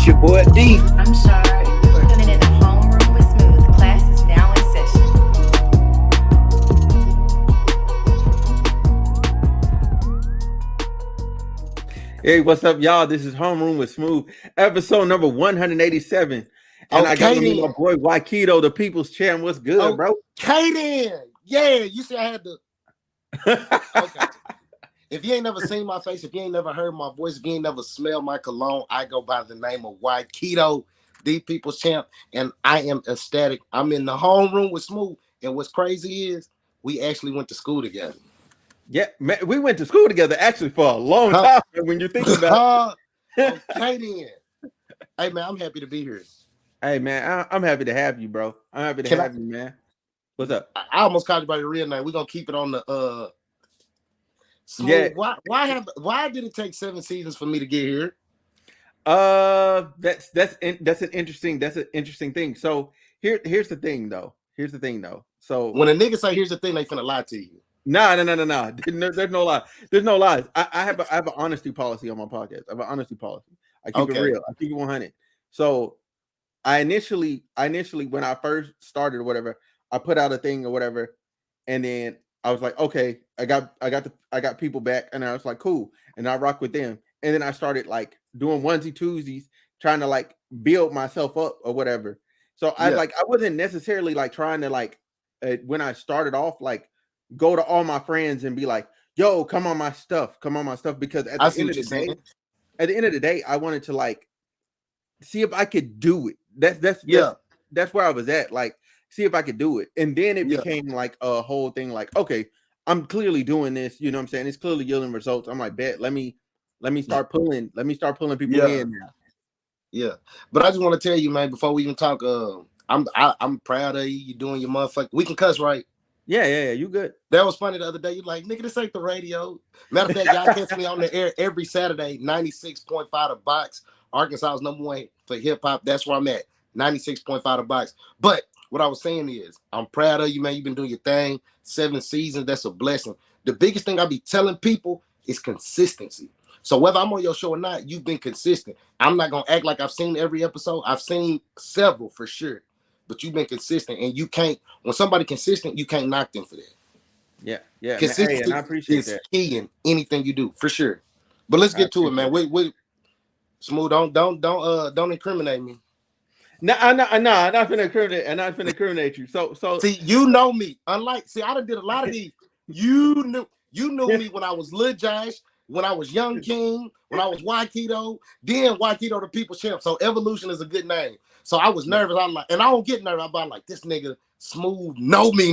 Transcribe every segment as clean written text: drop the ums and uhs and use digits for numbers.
It's your boy D. I'm Shar, and you are tuning in to Homeroom with Smooth. Class is now in session. Hey, what's up, y'all? This is Homeroom with Smooth, episode number 187. And I got Okay with me my then. boy Ykeedo, the people's champ. What's good, bro? Okay then. Yeah, you see I had to. Okay. If you ain't never seen my face, if you ain't never heard my voice, if you ain't never smelled my cologne, I go by the name of Ykeedo, the people's champ, and I am ecstatic. I'm in the homeroom with Smooth, and what's crazy is we actually went to school together. Yeah, man, we went to school together actually for a long Huh? time when you think about it. Okay then. Hey man, I'm happy to be here. Hey, man, I'm happy to have you, bro. I'm happy to Can I? have you, man. What's up? I almost called you by your real name. We're gonna keep it on the Yeah. Smooth. Why did it take 7 seasons for me to get here? That's an interesting thing. So here's the thing though. So When a nigga say here's the thing, they finna lie to you. No. There's no lie. There's no lies. I have an honesty policy on my podcast. I have an honesty policy. I keep it real. I keep it 100. So I initially when I first started or whatever, I put out a thing or whatever, and then I was like, okay, I got people back, and I was like, cool, and I rock with them, and then I started like doing onesie twosies, trying to like build myself up or whatever. So I wasn't necessarily like trying to like when I started off like go to all my friends and be like, yo, come on my stuff, because at the end of the day, I wanted to like see if I could do it. That's where I was at. Like, see if I could do it. And then it became like a whole thing, like, okay, I'm clearly doing this, you know what I'm saying? It's clearly yielding results. I'm like, bet, let me start pulling people in now. Yeah. But I just want to tell you, man, before we even talk, I'm proud of you. You doing your motherfucker. We can cuss, right? Yeah, you good. That was funny the other day. You like, nigga, this ain't the radio. Matter of fact, y'all catch me on the air every Saturday, 96.5 The Box. Arkansas is #1 for hip hop. That's where I'm at. 96.5 The Box. But what I was saying is, I'm proud of you, man. You've been doing your thing. 7 seasons. That's a blessing. The biggest thing I be telling people is consistency. So whether I'm on your show or not, you've been consistent. I'm not going to act like I've seen every episode. I've seen several for sure. But you've been consistent. And you can't, when somebody consistent, you can't knock them for that. Yeah. Consistency Man. Hey, and I appreciate is that. key in anything you do, for sure. But let's get to it, man. Wait. Smooth, don't incriminate me. No, I'm not finna incriminate, and I'm finna incriminate you. So see, you know me. I done did a lot of these. You knew me when I was Lil Josh, when I was Young King, when I was Ykeedo, then Ykeedo the People's Champ. So Evolution is a good name. So I was nervous. I'm like, and I don't get nervous. I'm like, this nigga Smooth know me.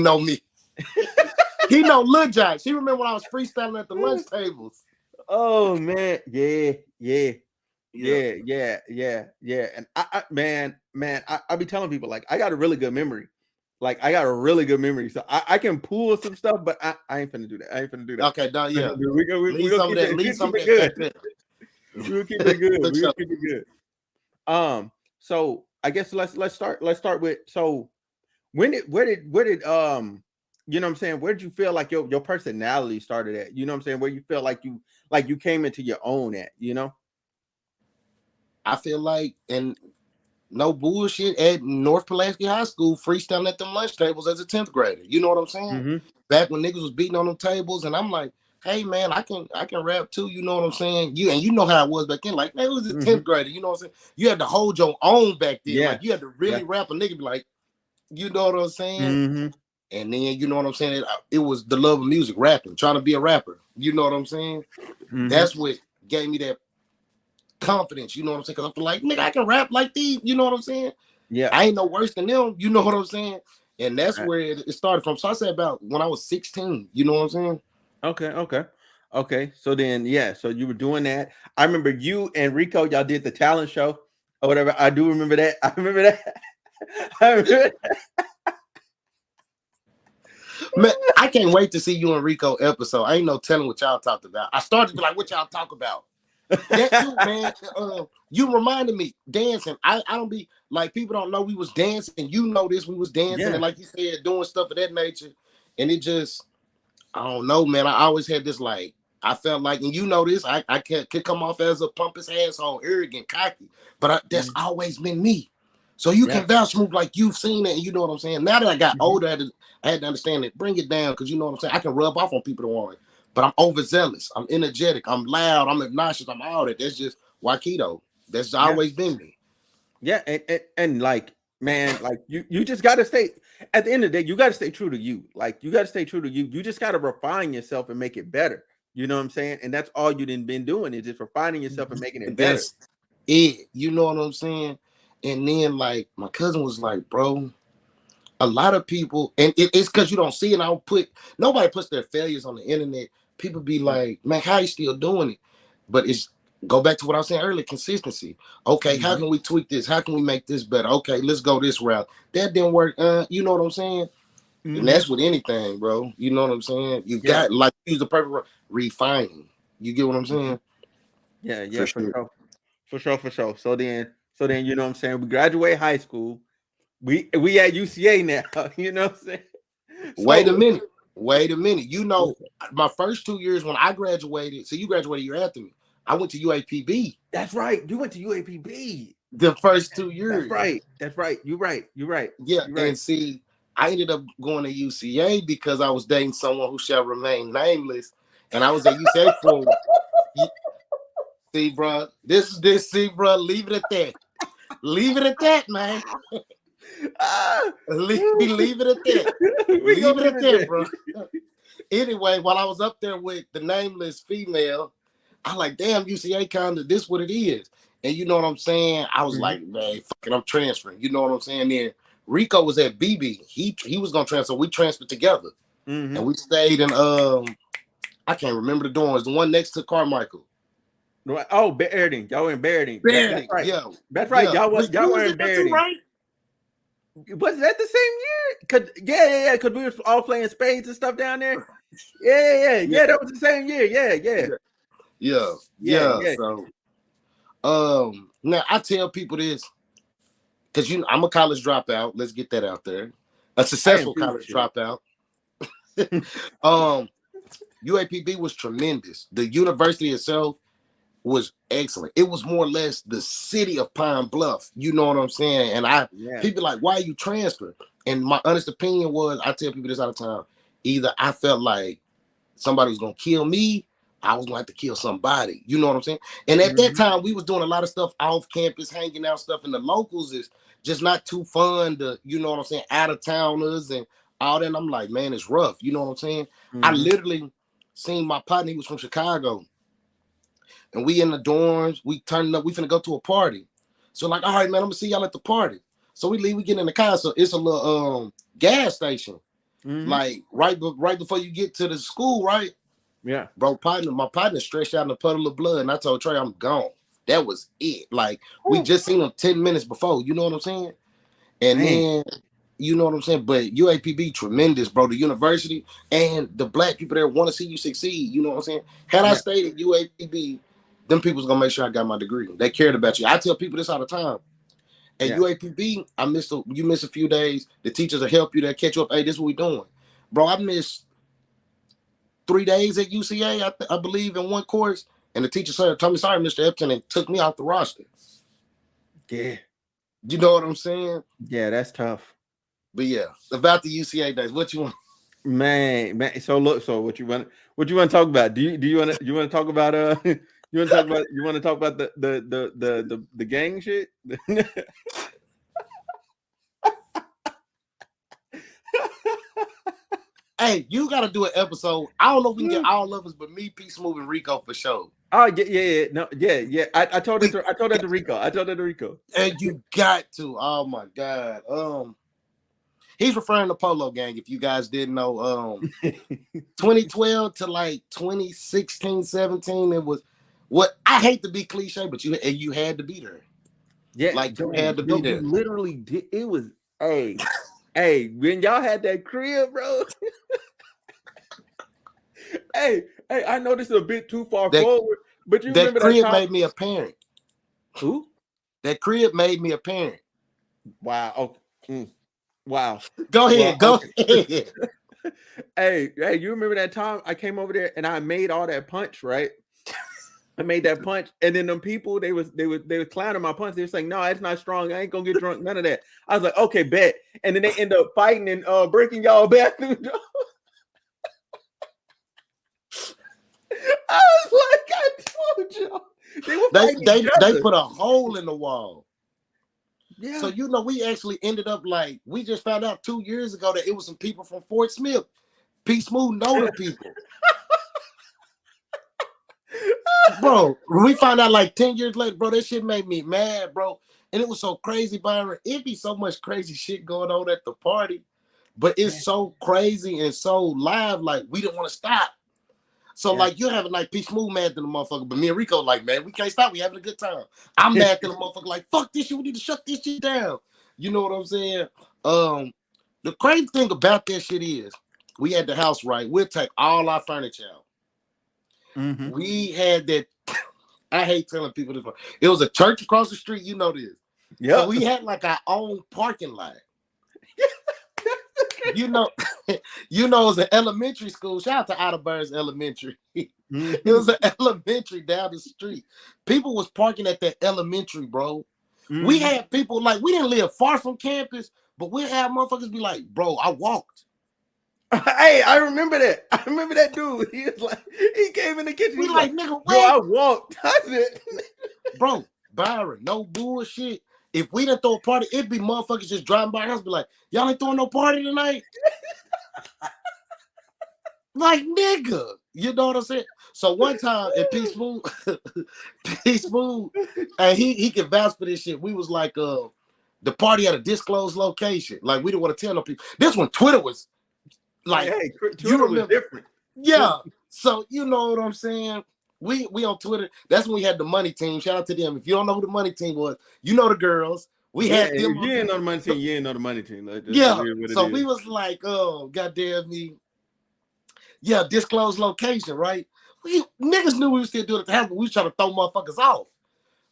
He know Lil Josh. He remember when I was freestyling at the lunch tables. Oh man, yeah. And I be telling people like I got a really good memory. So I can pull some stuff, but I ain't finna do that. Okay, done. Yeah, we gonna keep it good. We'll keep it good. So I guess let's start with, so where did you know what I'm saying, where did you feel like your personality started at? You know what I'm saying, where you feel like you came into your own at, you know? I feel like, and no bullshit, at North Pulaski High School, freestyling at them lunch tables as a 10th grader. You know what I'm saying? Mm-hmm. Back when niggas was beating on them tables, and I'm like, hey man, I can rap too. You know what I'm saying? You know how it was back then. Like, man, it was a 10th grader. You know what I'm saying? You had to hold your own back then. Like, you had to really rap. A nigga be like, you know what I'm saying? Mm-hmm. And then, you know what I'm saying? It was the love of music, rapping, trying to be a rapper. You know what I'm saying? Mm-hmm. That's what gave me that confidence. You know what I'm saying? Because I feel like, nigga, I can rap like these. You know what I'm saying? Yeah. I ain't no worse than them. You know what I'm saying? And that's where it started from. So I said about when I was 16. You know what I'm saying? Okay. So then, so you were doing that. I remember you and Rico, y'all did the talent show or whatever. I do remember that. I remember that. Man, I can't wait to see you and Rico episode. I ain't no telling what y'all talked about. I started to be like, what y'all talk about? That too, man. You reminded me dancing. I don't be like, people don't know we was dancing. You know this, we was dancing, and like you said, doing stuff of that nature. And it just, I don't know, man. I always had this like I felt like, and you know this, I could come off as a pompous asshole, arrogant, cocky, but that's always been me. So you can vouch move like you've seen it, and you know what I'm saying. Now that I got older, I had to understand it. Bring it down, because you know what I'm saying. I can rub off on people that want it, but I'm overzealous. I'm energetic. I'm loud. I'm obnoxious. I'm all that. That's just Ykeedo. That's always been me. Yeah, and like, man, like you just gotta stay. At the end of the day, you gotta stay true to you. Like, you gotta stay true to you. You just gotta refine yourself and make it better. You know what I'm saying? And that's all you done been doing, is just refining yourself and making it better. That's it. You know what I'm saying? And then like my cousin was like, bro, a lot of people, and it's because you don't see it. Nobody puts their failures on the internet. People be like, man, how you still doing it? But it's go back to what I was saying earlier, consistency. Okay, how can we tweak this? How can we make this better? Okay, let's go this route. That didn't work. You know what I'm saying? And that's with anything, bro. You know what I'm saying? You got, like, use the perfect word, refining. You get what I'm saying? Yeah, for sure. So then, you know what I'm saying? We graduate high school. We at UCA now. You know what I'm saying? Wait a minute. You know, my first 2 years when I graduated, so you graduated a year after me. I went to UAPB. That's right. You went to UAPB. The first 2 years. That's right. You're right. Yeah, and see, I ended up going to UCA because I was dating someone who shall remain nameless, and I was at UCA for. See, bro, see, bro, leave it at that. Leave it at that, man. Leave it at that. Leave it at that, bro. Anyway, while I was up there with the nameless female, I like, damn, UCA kind of this what it is. And you know what I'm saying? I was like, man, fuck it, I'm transferring. You know what I'm saying? Then Rico was at BB. He was gonna transfer. We transferred together. And we stayed in I can't remember the dorms, the one next to Carmichael. Oh, Berding. Y'all were in Berding. That's right. Yeah. That's right. Yeah. Y'all were in Berding. Right? Was that the same year? Yeah. Because we were all playing spades and stuff down there. Yeah. That was the same year. Yeah. So, now I tell people this because I'm a college dropout. Let's get that out there. A successful college dropout. UAPB was tremendous. The university itself was excellent. It was more or less the city of Pine Bluff. You know what I'm saying? And people like, why you transfer? And my honest opinion was, I tell people this all the time, either I felt like somebody was gonna kill me, I was gonna have to kill somebody. You know what I'm saying? And at that time, we was doing a lot of stuff off campus, hanging out stuff, and the locals is just not too fun to, you know what I'm saying, out of towners and all that. And I'm like, man, it's rough. You know what I'm saying? I literally seen my partner, he was from Chicago. And we in the dorms, we turning up, we finna go to a party. So like, all right, man, I'm gonna see y'all at the party. So we leave, we get in the car. So it's a little gas station. Like right before you get to the school, right? Yeah. Bro, my partner stretched out in a puddle of blood, and I told Trey, I'm gone. That was it. Like, we just seen him 10 minutes before, you know what I'm saying? And then, you know what I'm saying? But UAPB, tremendous, bro. The university and the black people there want to see you succeed, you know what I'm saying? Had I stayed at UAPB, them people's gonna make sure I got my degree. They cared about you. I tell people this all the time. At UAPB, you miss a few days. The teachers will help you. They'll catch you up. Hey, this is what we doing. Bro, I missed 3 days at UCA, I believe, in one course. And the teacher said, told me, sorry, Mr. Epton, and took me off the roster. Yeah. You know what I'm saying? Yeah, that's tough. But yeah, about the UCA days, what you want? Man. So look, what you want to talk about? Do you want to talk about you want to talk about the gang shit? Hey, you got to do an episode. I don't know if we can get all of us, but me, Peace Move, and Rico for sure. Oh yeah. I told it to Rico. And you got to. Oh my God. He's referring to Polo Gang. If you guys didn't know, 2012 to like 2016, 17, it was what I hate to be cliche, but you had to be there. Yeah, like you had to be there. You literally did. It was hey, when y'all had that crib, bro. hey, I know this is a bit too far forward, but you remember that crib made me a parent. Who? That crib made me a parent. Wow. Oh, wow. Go ahead. Hey, you remember that time I came over there and I made all that punch, right? I made that punch, and then them people they was clowning my punch. They were saying, "No, it's not strong. I ain't gonna get drunk. None of that." I was like, "Okay, bet." And then they end up fighting and breaking y'all bathroom door. I was like, I told y'all. They were fighting each They other. put a hole in the wall. Yeah. So we actually ended up like we just found out 2 years ago that it was some people from Fort Smith. P Smooth know the people. Bro, we found out like 10 years later, bro. That shit made me mad, bro. And it was so crazy, Byron. It'd be so much crazy shit going on at the party, but it's so crazy and so live, like we didn't want to stop. So like you're having like P Smooth mad than the motherfucker, but me and Rico like, man, we can't stop. We having a good time. I'm mad than the motherfucker, like, fuck this shit. We need to shut this shit down. You know what I'm saying? The crazy thing about that shit is we had the house right. We'll take all our furniture out. Mm-hmm. We had that. I hate telling people this. It was a church across the street. You know this. Yeah. So we had like our own parking lot. You know, it was an elementary school. Shout out to Otterburns Elementary. Mm-hmm. It was an elementary down the street. People was parking at that elementary, bro. Mm-hmm. We had people like we didn't live far from campus, but we had motherfuckers be like, bro, I walked. Hey, I remember that. I remember that dude. He was like, he came in the kitchen. We He's like, nigga, bro, I walked. I said, bro, Byron, no bullshit. If we didn't throw a party, it'd be motherfuckers just driving by us, be like, y'all ain't throwing no party tonight. Like, nigga, you know what I'm saying? So one time at P Smooth, and he can vouch for this shit. We was like, the party at a disclosed location. Like, we didn't want to tell no people. This when Twitter was like, hey, Twitter was different. Yeah. So you know what I'm saying? We on Twitter. That's when we had the money team. Shout out to them. If you don't know who the money team was, you know the girls. We had them. If you ain't know the money team, you ain't know the money team. So we was like, oh, goddamn me. Yeah, disclosed location, right? We niggas knew we was still doing it at the house, but we was trying to throw motherfuckers off.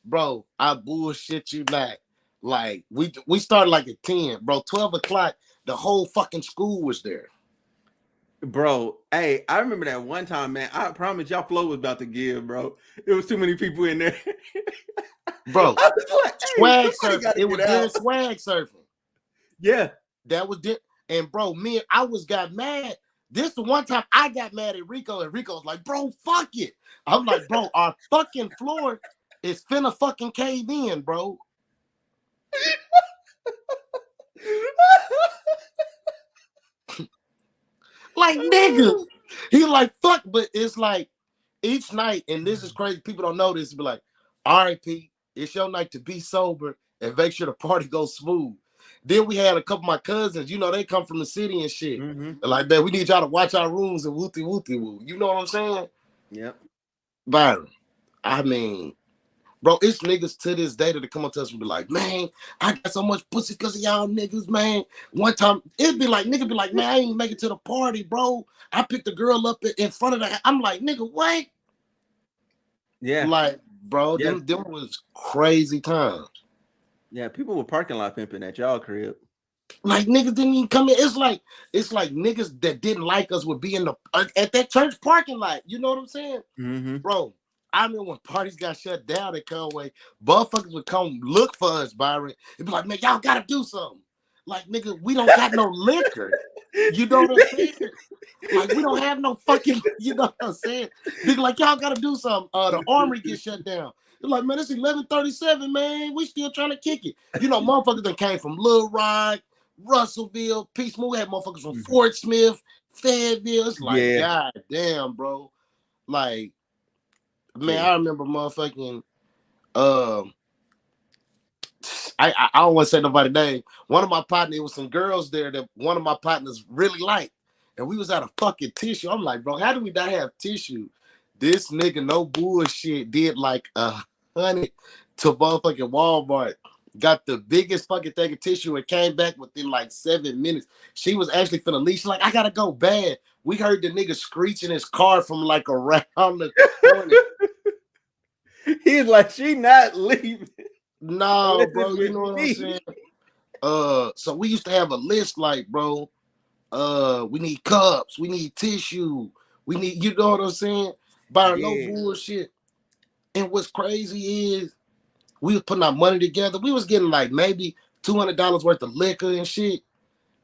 Bro, I bullshit you not. Like, we started like at 10, bro. 12 o'clock, the whole fucking school was there. Bro, hey, I remember that one time, man. I promise y'all flow was about to give, bro. It was too many people in there. Bro, I was like, swag surfing. It was during swag surfing. Yeah. That was it. And bro, I got mad. This the one time I got mad at Rico, and Rico was like, bro, fuck it. I'm like, bro, our fucking floor is finna fucking cave in, bro. Like, nigga. He like, fuck, but it's like each night, and this is crazy, people don't know this, be like, all right, Pete, it's your night to be sober and make sure the party goes smooth. Then we had a couple of my cousins, you know, they come from the city and shit. Mm-hmm. Like, man, we need y'all to watch our rooms and wooty woo. You know what I'm saying? Yep. Byron, I mean, bro, it's niggas to this day that come up to us and be like, man, I got so much pussy because of y'all niggas, man. One time, it'd be like, nigga be like, man, I ain't make it to the party, bro. I picked the girl up in front of the, I'm like, nigga, what? Yeah. Like, bro, them was crazy times. Yeah, people were parking lot pimping at y'all crib. Like, niggas didn't even come in. It's like niggas that didn't like us would be in the at that church parking lot. You know what I'm saying? Mm-hmm. Bro, I remember when parties got shut down at Conway, motherfuckers would come look for us, Byron. It'd be like, man, y'all gotta do something. Like, nigga, we don't got no liquor. You know what I'm saying? Like, we don't have no fucking, you know what I'm saying? Nigga, like, y'all gotta do something. The armory gets shut down. They're like, man, it's 11:37, man. We still trying to kick it. You know, motherfuckers that came from Little Rock, Russellville, P Smooth, had motherfuckers from Fort Smith, Fayetteville. It's like, God damn, bro. Like, man, I remember motherfucking, I don't want to say nobody's name. One of my partners, was some girls there that one of my partners really liked. And we was at a fucking tissue. I'm like, bro, how do we not have tissue? This nigga, no bullshit, did like 100 to motherfucking Walmart. Got the biggest fucking thing of tissue and came back within like 7 minutes. She was actually finna leave. She's like, I gotta go bad. We heard the nigga screeching his car from like around the corner. He's like, she not leaving. No, bro, you know what I'm saying? So we used to have a list like, bro, We need cups, we need tissue, we need, you know what I'm saying? Byron, no bullshit. And what's crazy is we was putting our money together. We was getting like maybe $200 worth of liquor and shit.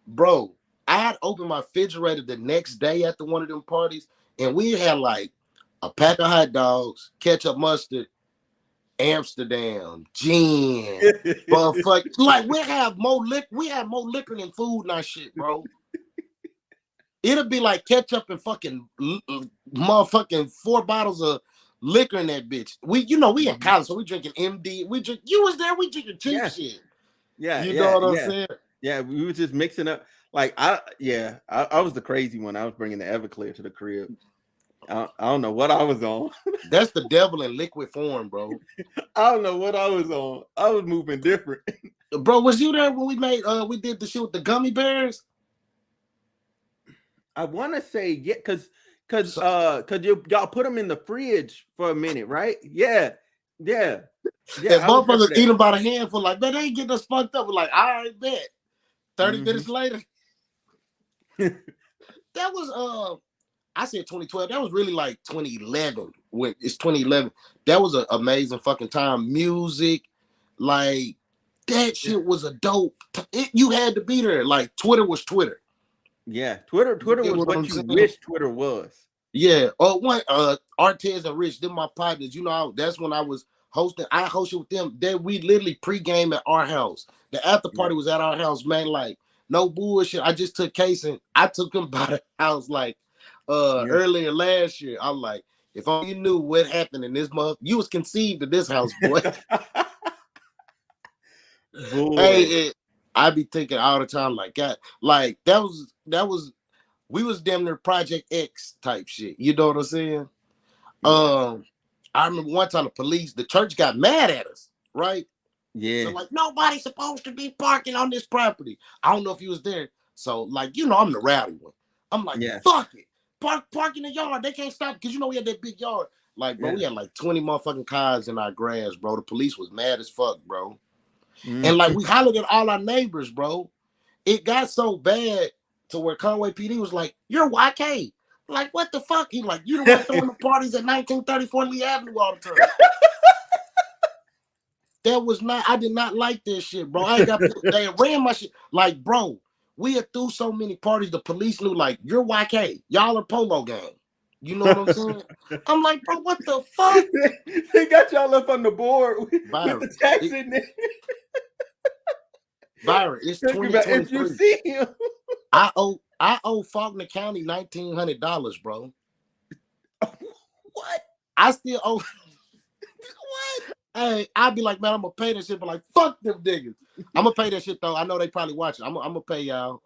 Bro, I had opened my refrigerator the next day after one of them parties, and we had like a pack of hot dogs, ketchup, mustard, Amsterdam, gin, but fuck, like we have more liquor than food and that shit, bro. It'll be like ketchup and fucking motherfucking 4 bottles of liquor in that bitch. We in college, so we drinking MD. We drink. You was there. We drinking cheap shit. Yeah, you know what I'm saying? Yeah, we were just mixing up. Like I was the crazy one. I was bringing the Everclear to the crib. I don't know what I was on. That's the devil in liquid form, bro. I don't know what I was on. I was moving different. Bro, was you there when we did the shit with the gummy bears? I want to say because y'all put them in the fridge for a minute, right? Yeah. And motherfuckers eat them by the handful, like, man, they ain't getting us fucked up. We're like, all right, bet. 30 minutes later. That was I said 2012. That was really like 2011. When it's 2011. That was an amazing fucking time. Music, like that shit was a dope. You had to be there. Like Twitter was Twitter. Yeah, Twitter was what you wish Twitter was. Yeah. One Artez and Rich, them my partners. You know, that's when I was hosting. I hosted with them. Then we literally pregame at our house. The after party was at our house, man. Like no bullshit. I just took Case and I took him by the house like earlier last year. I'm like, if only you knew what happened in this month, you was conceived in this house, boy. Hey, I be thinking all the time, like, God, like that was we was damn near Project X type shit. You know what I'm saying? Yeah. I remember one time the church got mad at us, right? Yeah. So like nobody's supposed to be parking on this property. I don't know if he was there. So like, I'm the rowdy one. I'm like, fuck it. Park in the yard. They can't stop because we had that big yard. Like, bro, we had like 20 motherfucking cars in our grass, bro. The police was mad as fuck, bro. And like we hollered at all our neighbors, bro. It got so bad to where Conway PD was like, "You're YK." Like, what the fuck? He like, you the one throwing the parties at 1934 Lee Avenue all the time. I did not like this shit, bro. They ran my shit. Like, bro, we had threw so many parties, the police knew, like, you're YK. Y'all are polo gang. You know what I'm saying? I'm like, bro, what the fuck? They got y'all up on the board with Byron, the tax in there. Byron, it's 2023. If you see him. I owe Faulkner County $1,900, bro. What? I still owe. What? Hey, I'd be like, man, I'm gonna pay that shit, but like, fuck them niggas. I'm gonna pay that shit though. I know they probably watching. I'm gonna pay y'all.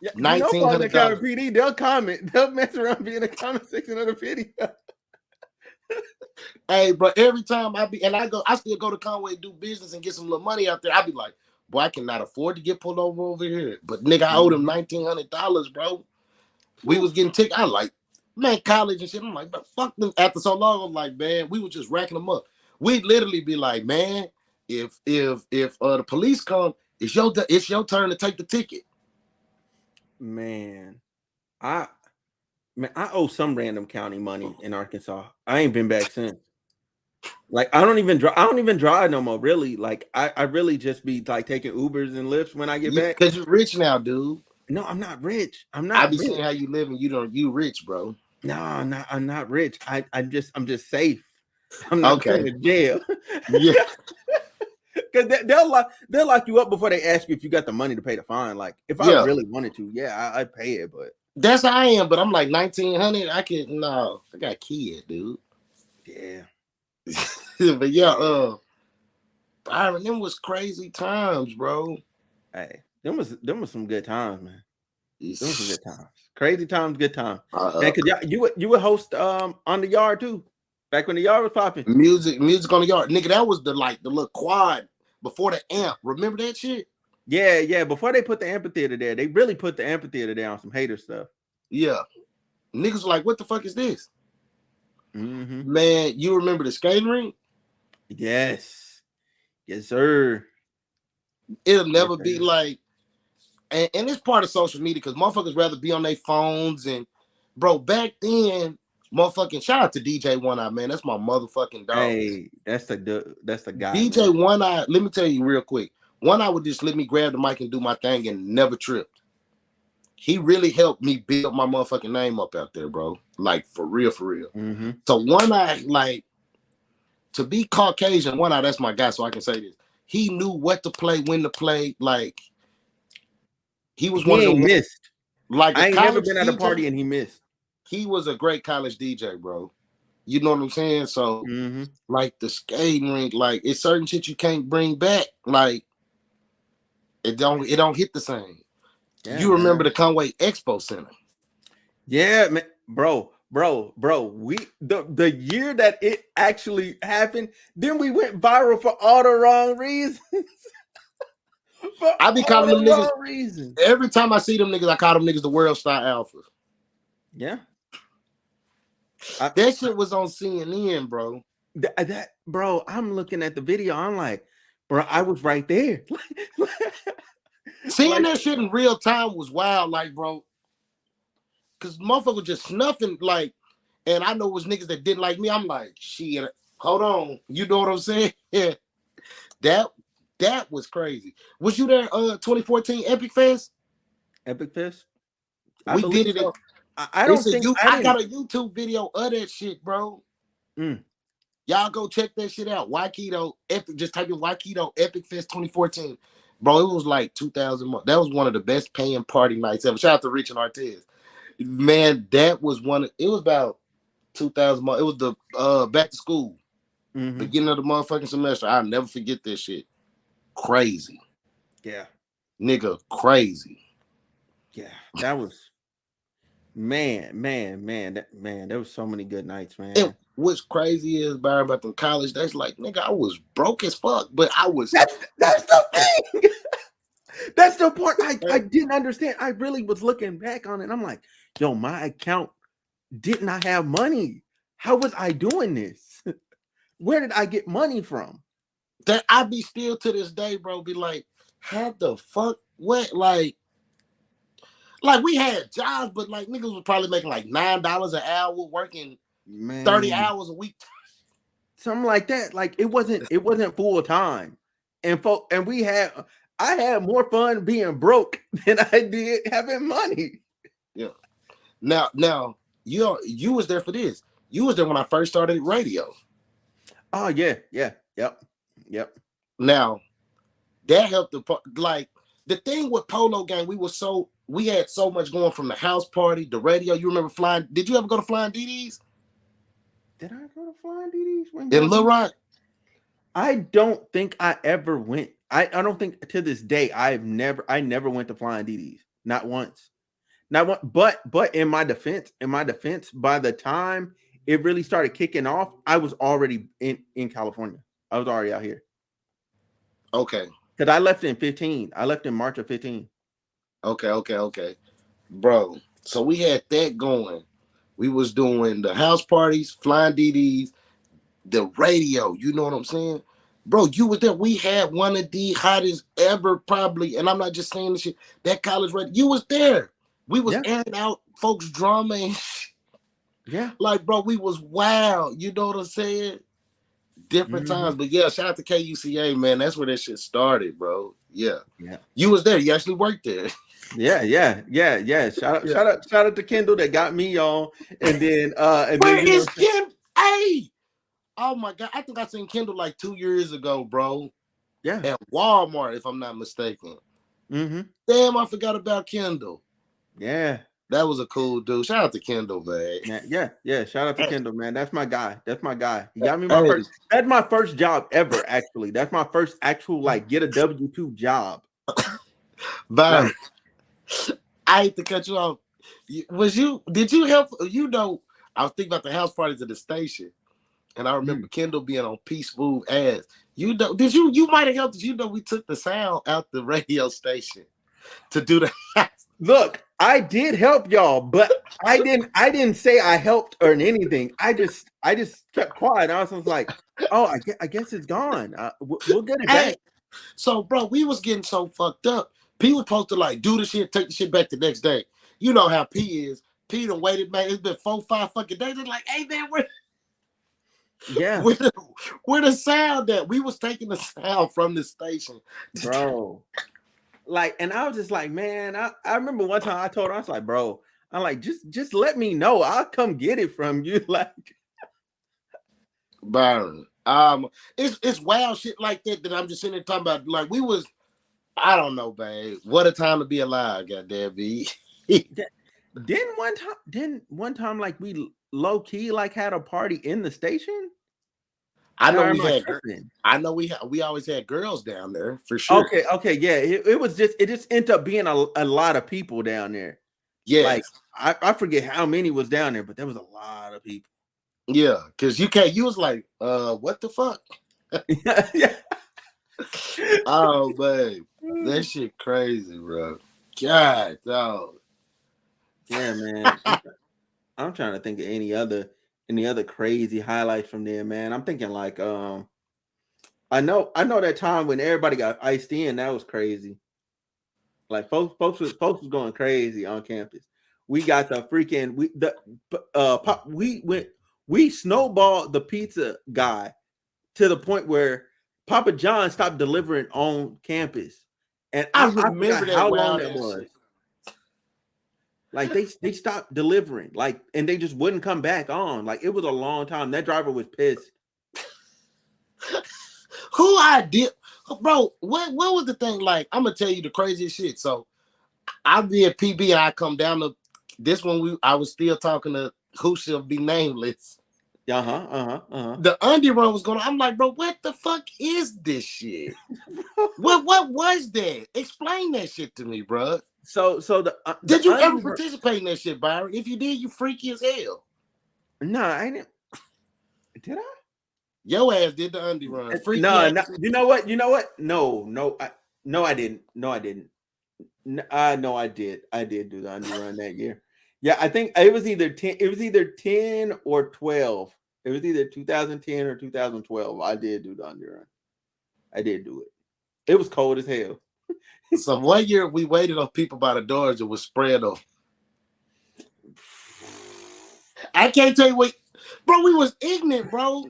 Yeah, $1,900. PD, they'll comment. They'll mess around being in the comment section of the video. Hey, but every time I still go to Conway, do business and get some little money out there. I be like, boy, I cannot afford to get pulled over here. But nigga, I owed him $1,900, bro. We was getting ticked. I like, man, college and shit. I'm like, but fuck them. After so long, I'm like, man, we were just racking them up. We'd literally be like, man, if the police come, it's your turn to take the ticket. Man, I owe some random county money in Arkansas. I ain't been back since. Like I don't even drive no more. Really, like I really just be like taking Ubers and Lyfts when I get back. Because you're rich now, dude. No, I'm not rich. I be seeing how you live and you rich, bro. No, I'm not rich. I'm just safe. I'm not going to jail. Yeah. Because they'll lock you up before they ask you if you got the money to pay the fine. Like if I really wanted to, I'd pay it. But that's how I am. But I'm like 1,900. I got a kid, dude. Yeah. But yeah, Byron, them was crazy times, bro. Hey, them was some good times, man. Them was some good times. Crazy times, good times. Man, cause you would host on the yard too. Back when the yard was popping. Music on the yard. Nigga, that was the little quad before the amp. Remember that shit? Yeah. Before they put the amphitheater there, they really put the amphitheater there on some hater stuff. Yeah. Niggas were like, what the fuck is this? Mm-hmm. Man, you remember the skating rink? Yes, sir. It'll never be like and it's part of social media because motherfuckers rather be on their phones. And bro, back then, motherfucking shout out to DJ One Eye, man. That's my motherfucking dog. Hey, that's the guy. DJ Man. One Eye, let me tell you real quick. One Eye would just let me grab the mic and do my thing and never tripped. He really helped me build my motherfucking name up out there, bro. Like for real, for real. Mm-hmm. So One Eye, like to be Caucasian, One Eye, that's my guy. So I can say this. He knew what to play, when to play. Like he was one of the missed. Like I ain't never been at a party and he missed. He was a great college DJ, bro. You know what I'm saying? So like the skating rink, like it's certain shit you can't bring back. Like it don't hit the same. Yeah, you remember the Conway Expo Center? Yeah, man, bro. We the year that it actually happened, then we went viral for all the wrong reasons. I be calling them niggas reasons. Every time I see them niggas, I call them niggas the World Star Alphas. Yeah. That shit was on CNN, bro. That bro, I'm looking at the video. I'm like, bro, I was right there. Seeing that shit in real time was wild, like, bro. Cause motherfucker just snuffing, like, and I know it was niggas that didn't like me. I'm like, shit, hold on. You know what I'm saying? Yeah. That was crazy. Was you there 2014 Epic Fest? Epic Fest? We did it. So. I don't think I got a YouTube video of that shit, bro. Y'all go check that shit out. Ykeedo Epic. Just type in Ykeedo Epic Fest 2014. Bro, it was like 2,000 months. That was one of the best paying party nights ever. Shout out to Rich and Artez. Man, that was it was about 2,000 months. It was the back to school. Beginning of the motherfucking semester. I'll never forget this shit. Crazy. Yeah. Nigga, crazy. Yeah. That was man. There was so many good nights, man. And what's crazy is Byron about them college. That's like, nigga, I was broke as fuck, but I was. That's the thing. That's the part I didn't understand. I really was looking back on it. I'm like, yo, my account did not have money. How was I doing this? Where did I get money from? That I be still to this day, bro. Be like, how the fuck? What? Like we had jobs, but like niggas was probably making like $9 an hour, working 30 hours a week. Something like that. Like it wasn't full time. And I had more fun being broke than I did having money. Yeah. Now you was there for this. You was there when I first started radio. Oh yeah. Yep. Now that helped the thing with Polo Gang. We had so much going from the house party, the radio. You remember Flying? Did you ever go to Flying DD's? Did I go to Flying DD's? In Little Rock? I don't think I ever went. I don't think to this day I never went to Flying DD's. Not once. Not one. But in my defense, by the time it really started kicking off, I was already in California. I was already out here. Okay. Because I left in 15. I left in March of 15. Okay. Bro, so we had that going. We was doing the house parties, Flying DD's, the radio. You know what I'm saying? Bro, you was there. We had one of the hottest ever, probably. And I'm not just saying this shit. That college radio, you was there. We was airing out folks' drama and yeah. Like, bro, we was wild. You know what I'm saying? Different times. But yeah, shout out to KUCA, man. That's where that shit started, bro. Yeah. You was there. You actually worked there. Yeah. Shout out to Kendall that got me on. And then where is Kendall? Hey. Oh my God. I think I seen Kendall like 2 years ago, bro. Yeah. At Walmart, if I'm not mistaken. Damn, I forgot about Kendall. Yeah. That was a cool dude. Shout out to Kendall, man. Yeah. Shout out to Kendall, man. That's my guy. He got me my first. That's my first job ever, actually. That's my first actual get a W-2 job. But I hate to cut you off. Did you help? You know, I was thinking about the house parties at the station, and I remember Kendall being on P Smooth ass. You know, you might have helped us. You know, we took the sound out the radio station to do the Look, I did help y'all, but I didn't say I helped or anything. I just kept quiet. I was like, oh, I guess it's gone. We'll get it back. So, bro, we was getting so fucked up. P was supposed to like do the shit, take the shit back the next day. You know how P is. P done waited, man. It's been 4-5 fucking days. They're like, hey man, Yeah, where the sound at? We was taking the sound from the station. bro. Like, and I was just like, man, I remember one time I told her, I was like, bro, I'm like, just let me know. I'll come get it from you. Like, Byron. It's wild shit like that I'm just sitting there talking about. Like we was, I don't know, babe. What a time to be alive, goddamn B. didn't one time like we low key like had a party in the station? I know Or we am I had. tripping? I know we always had girls down there for sure. Okay, yeah. It just ended up being a lot of people down there. Yes. Like I forget how many was down there, but there was a lot of people. Yeah, because you was like, what the fuck? Yeah. Oh man, that shit crazy, bro. God, dog. Yeah, man. I'm trying to think of any other crazy highlights from there, man. I'm thinking like I know that time when everybody got iced in, that was crazy. Like folks was going crazy on campus. We got the freaking we snowballed the pizza guy to the point where Papa John stopped delivering on campus. And I I remember forgot that how long wild that ass was. shit. Like they stopped delivering, like, and they just wouldn't come back on. Like it was a long time. That driver was pissed. Who I did, bro? What was the thing? Like, I'm gonna tell you the craziest shit. So I be at PB and I come down to this one. I was still talking to who shall be nameless. The undie run was going on. I'm like, bro, what the fuck is this shit? What was that? Explain that shit to me, bro. So did you ever participate in that shit, Byron? If you did, you freaky as hell. No, I didn't. Did I? Your ass did the undie run. Freaky No, ass. you know what? No, I didn't. No, I didn't. No, I did. I did do the undie run that year. Yeah, I think it was either 10. It was either 10 or 12. It was either 2010 or 2012. I did do the undie run. I did do it. It was cold as hell. So one year we waited on people by the doors. It was spread off. I can't tell you what, bro. We was ignorant, bro.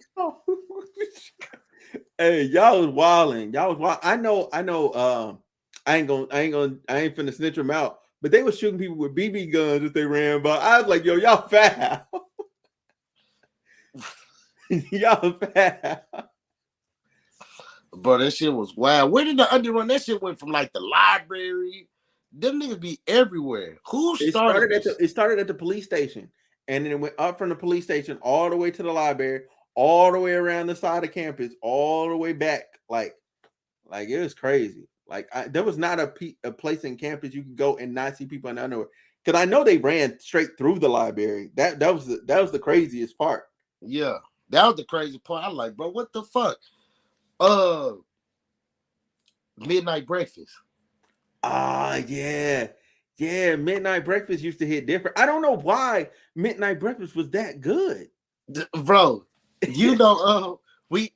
Hey, y'all was wilding. Y'all was wild. I know. I ain't finna snitch them out. But they was shooting people with BB guns as they ran by. I was like, yo, y'all foul. Y'all foul. Bro, that shit was wild. Where did the underrun? That shit went from like the library. Them niggas be everywhere. Who started this? It started at the police station. And then it went up from the police station all the way to the library, all the way around the side of campus, all the way back. Like it was crazy. Like there was not a place in campus you could go and not see people in underwear. Because I know they ran straight through the library. That was the craziest part. Yeah, that was the crazy part. I'm like, bro, what the fuck? Midnight breakfast. Yeah. Yeah, midnight breakfast used to hit different. I don't know why midnight breakfast was that good. Bro, you know, we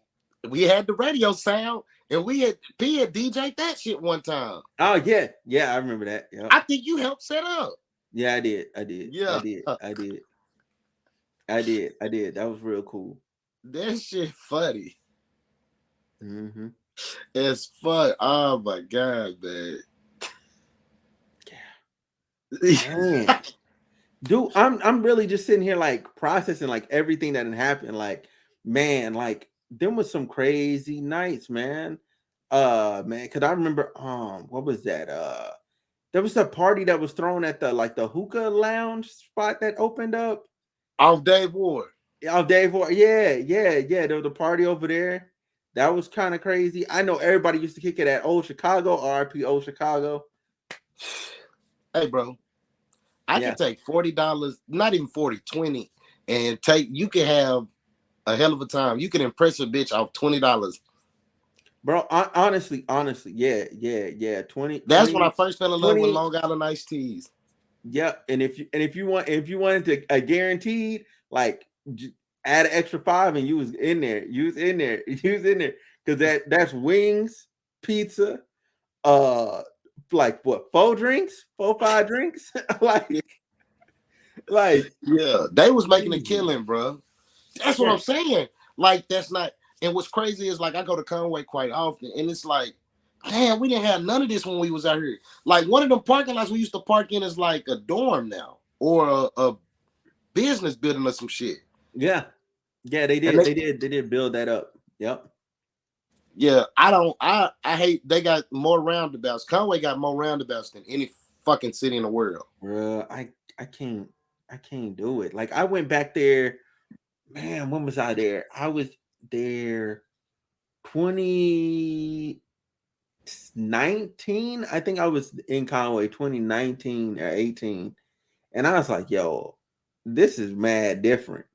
had the radio sound and we had DJ that shit one time. Oh yeah, I remember that. Yep. I think you helped set up. Yeah, I did. Yeah, I did. That was real cool. That shit funny. Mm-hmm. It's fun. Oh my god, man. Yeah. Dude, I'm really just sitting here like processing like everything that had happened. Like, man, like there was some crazy nights, man. Man, because I remember what was that? There was a party that was thrown at the hookah lounge spot that opened up. Off Dave Ward. Yeah. There was a party over there. That was kind of crazy. I know everybody used to kick it at Old Chicago, RIP Old Chicago. Hey, bro. I can take $40, not even 40, 20, and you can have a hell of a time. You can impress a bitch off $20. Bro, honestly, yeah. 20. That's 20, when I first fell in 20, love with Long Island iced teas. Yeah, and if you wanted to a guaranteed, like add an extra 5 and you was in there. Because that's wings, pizza, like what, 5 drinks, like Yeah, they was making a crazy. killing, bro. That's what Yeah, I'm saying. Like that's not. And what's crazy is like I go to Conway quite often, and it's like, damn, we didn't have none of this when we was out here. Like one of them parking lots we used to park in is like a dorm now, or a business building or some shit. yeah, yeah. They And did, they did build that up. Yep. yeah, I hate they got more roundabouts. Conway got more roundabouts than any fucking city in the world. Bruh, I can't do it. Like I went back there, man. When was I there? I was there 2019. I think I was in Conway 2019 or 18, and I was like, yo, this is mad different.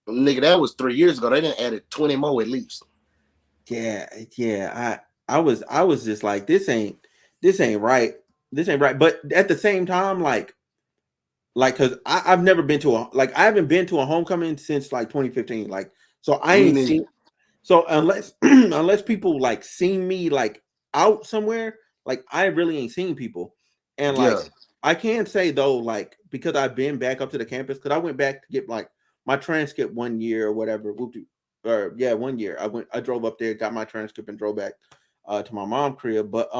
Nigga, that was 3 years ago. They didn't added 20 more at least. Yeah, yeah. I was just like, this ain't right. This ain't right. But at the same time, like because I've never been to I haven't been to a homecoming since like 2015. Like, so I Me ain't neither. seen, so unless unless people like seen me like out somewhere, like I really ain't seen people. And like Yeah. I can say though, like because I've been back up to the campus, because I went back to get like my transcript 1 year or whatever. Or yeah, 1 year. I drove up there, got my transcript, and drove back to my mom's crib. But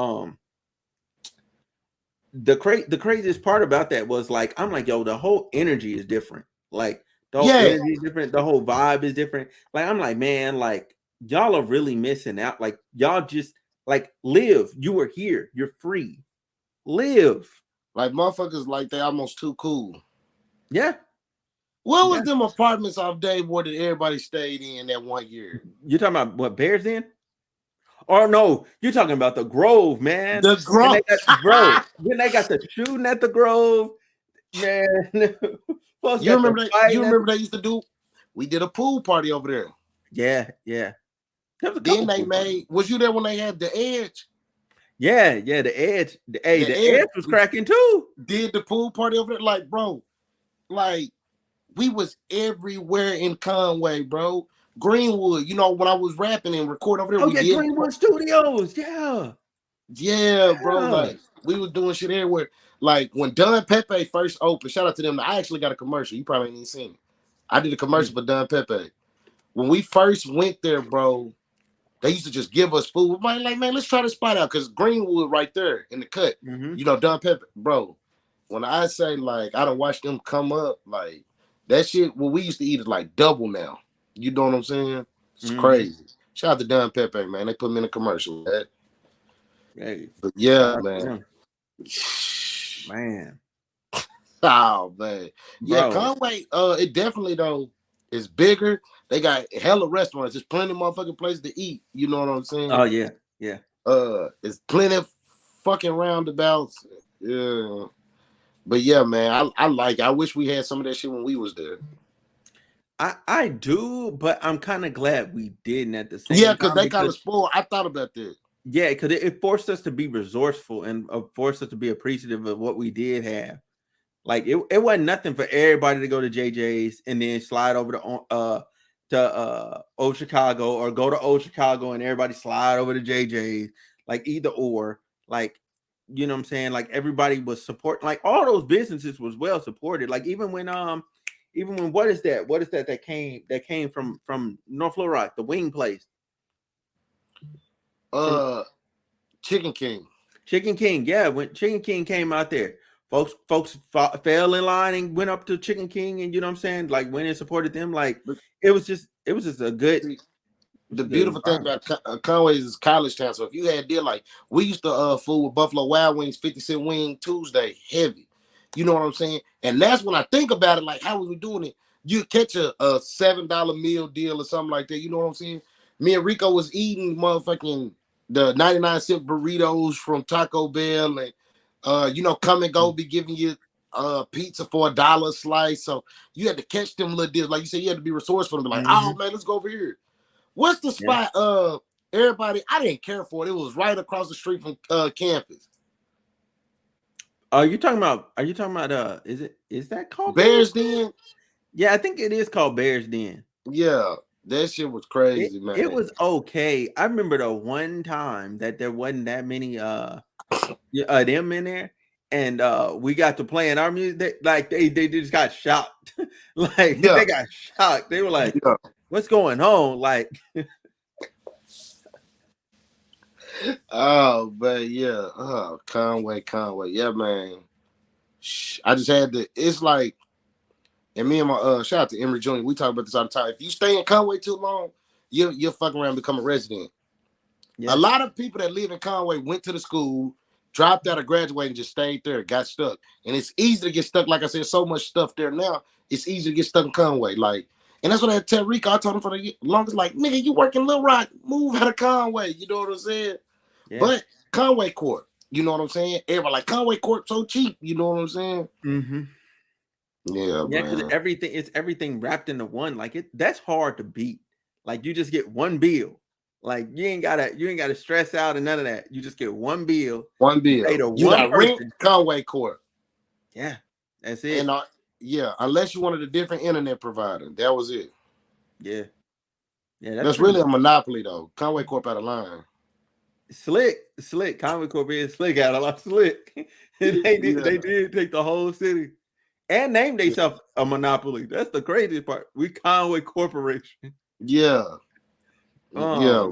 the craziest part about that was like, I'm like, yo, the whole energy is different. Like the whole Yeah. energy is different, the whole vibe is different. Like I'm like, man, like y'all are really missing out. Like y'all just like live. You were here. You're free. Live. Like motherfuckers like they almost too cool. Yeah. What was Yeah. them apartments off Dayboard that everybody stayed in that 1 year? You're talking about what, Bears Den? Or no, you're talking about the Grove, man. The When Grove. they got bro, when they got the shooting at the Grove, man. Folks You got the remember that? You fighting at remember they used to do? We did a pool party over there. yeah, yeah. There was a Then couple they pool parties. made. Was you there when they had the Edge? Yeah, yeah, the edge. Hey, The the Edge edge was cracking too. did the pool party over there. Like, bro, like we was everywhere in Conway, bro. Greenwood. You know when I was rapping and recording over there, Oh we yeah, did. Greenwood Studios. Yeah, Yeah, bro. yeah. Like we was doing shit everywhere. Like when Don Pepe first opened, shout out to them. I actually got a commercial. You probably ain't even seen it. I did a commercial for Don Pepe. When we first went there, bro, they used to just give us food. Man, like, man, let's try this spot out because Greenwood right there in the cut. Mm-hmm. You know, Don Pepe, bro. When I say like I don't watch them come up, like that shit. What we used to eat is like double now. You know what I'm saying? It's Mm-hmm. crazy. Shout out to Don Pepe, man. They put me in a commercial, man. Hey, But yeah, shout out to man. them. Man, Oh man, yeah, bro. Conway. It definitely though is bigger. They got hella restaurants. There's plenty of motherfucking places to eat. You know what I'm saying? Oh yeah, yeah. It's plenty of fucking roundabouts. Yeah, but yeah, man, I like. I wish we had some of that shit when we was there. I do, but I'm kind of glad we didn't at the Yeah, same because time they kind of because spoiled. I thought about that. yeah, because it forced us to be resourceful and forced us to be appreciative of what we did have. Like it wasn't nothing for everybody to go to JJ's and then slide over to Old Chicago, or go to Old Chicago and everybody slide over to JJ's. Like either or, like you know what I'm saying? Like everybody was support, like all those businesses was well supported. Like even when what is that? What is that came from North Little Rock, the wing place? From Chicken King. Chicken King, yeah. When Chicken King came out there, folks fell in line and went up to Chicken King, and you know what I'm saying, like went and supported them. Like it was just a good, The good beautiful thing environment. about Conway is college town. So if you had deal like we used to food with Buffalo Wild Wings, 50-cent wing Tuesday, heavy. You know what I'm saying? And that's when I think about it, like how was we doing it? You catch a $7 meal deal or something like that. You know what I'm saying? Me and Rico was eating motherfucking the 99-cent burritos from Taco Bell, and come and go be giving you pizza for $1 a slice. So you had to catch them little deals. Like you said, you had to be resourceful and be like, oh man, let's go over here. What's the Yeah. spot? Everybody, I didn't care for it. It was right across the street from campus. Are you talking about? Is that called Bears Den? Yeah, I think it is called Bears Den. Yeah, that shit was crazy, man. It was okay. I remember the one time that there wasn't that many them in there, and we got to playing our music. They just got shocked. Like Yeah. they got shocked. They were like, Yeah. "What's going on?" Like, Oh, but yeah. Oh, Conway. Yeah, man. I just had to. It's like, and me and my shout out to Emory Jr. We talk about this all the time. If you stay in Conway too long, you'll fuck around and become a resident. yeah, A lot of people that live in Conway went to the school, dropped out of graduating, and just stayed there, got stuck. And it's easy to get stuck. Like I said, so much stuff there now. It's easy to get stuck in Conway. Like, and that's what I had to tell Rico. I told him for the longest, like, nigga, you work in Little Rock, move out of Conway. You know what I'm saying? yeah. But Conway Court, you know what I'm saying? Everybody like Conway Court so cheap. You know what I'm saying? Mm-hmm. Yeah, Yeah, because man. it's everything wrapped into one. Like that's hard to beat. Like you just get one bill. Like you ain't gotta stress out and none of that. You just get one bill. One You pay bill. to You one got rent person. Conway Court. Yeah, that's it. And yeah, unless you wanted a different internet provider. That was it. Yeah. That's really a monopoly though. Conway Corp out of line. Slick. Conway Corp is slick out a lot slick. And they did take the whole city and named themselves a monopoly. That's the craziest part. We Conway Corporation. Yeah. Yeah.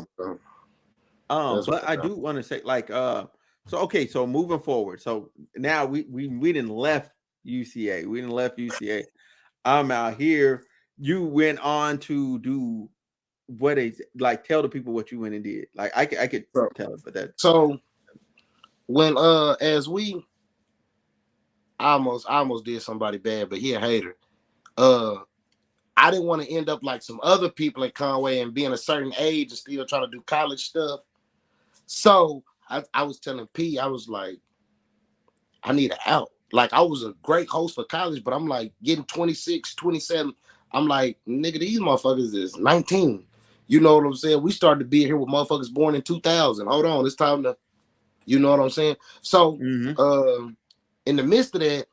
But I do want to say, like, so moving forward. So now we didn't left UCA. We didn't left UCA. I'm out here. You went on to do what is like tell the people what you went and did. Like I could tell it, but that so when I almost did somebody bad, but he a hater. I didn't want to end up like some other people in Conway and being a certain age and still trying to do college stuff. So I was telling P, I was like, I need an out. Like I was a great host for college, but I'm like getting 26, 27. I'm like, nigga, these motherfuckers is 19. You know what I'm saying? We started to be here with motherfuckers born in 2000. Hold on, it's time to, you know what I'm saying? So in the midst of that,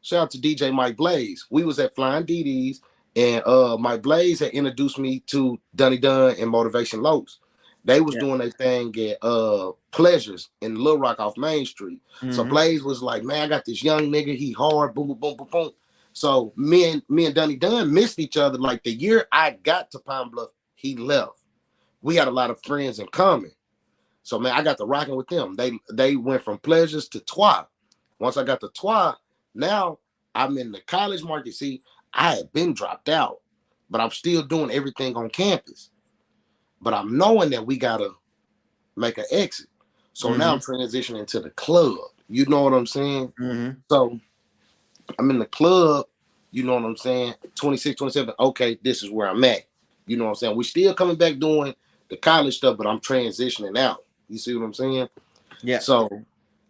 shout out to DJ Mike Blaze. We was at Flying DD's and Mike Blaze had introduced me to Dunny Dunn and Motivation Locs. They was doing their thing at Pleasures in Little Rock off Main Street. So Blaze was like, man, I got this young nigga, he hard, boom, boom, boom, boom, boom. So me and Dunny Dunn missed each other. Like the year I got to Pine Bluff, he left. We had a lot of friends in common. So man, I got to rocking with them. They went from Pleasures to Twa. Once I got to Twa, now I'm in the college market. See, I had been dropped out, but I'm still doing everything on campus. But I'm knowing that we gotta make an exit. So now I'm transitioning to the club. You know what I'm saying? So I'm in the club, you know what I'm saying? 26, 27. Okay, this is where I'm at. You know what I'm saying? We're still coming back doing the college stuff, but I'm transitioning out. You see what I'm saying? Yeah. So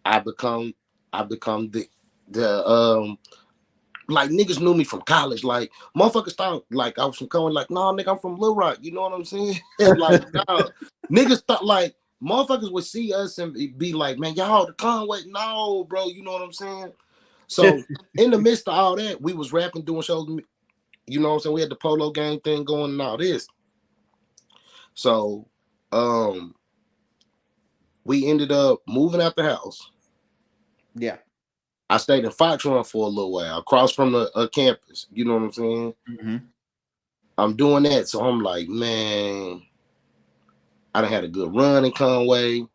I become the like niggas knew me from college. Like motherfuckers thought like I was from Conway. Like, no, nigga, I'm from Little Rock. You know what I'm saying? Like, no, niggas thought like motherfuckers would see us and be like, man, y'all the Conway. No, bro, you know what I'm saying? So in the midst of all that, we was rapping, doing shows. You know what I'm saying? We had the polo gang thing going and all this. So we ended up moving out the house. Yeah. I stayed in Fox Run for a little while, across from the campus. You know what I'm saying? I'm doing that. So I'm like, man, I done had a good run in Conway.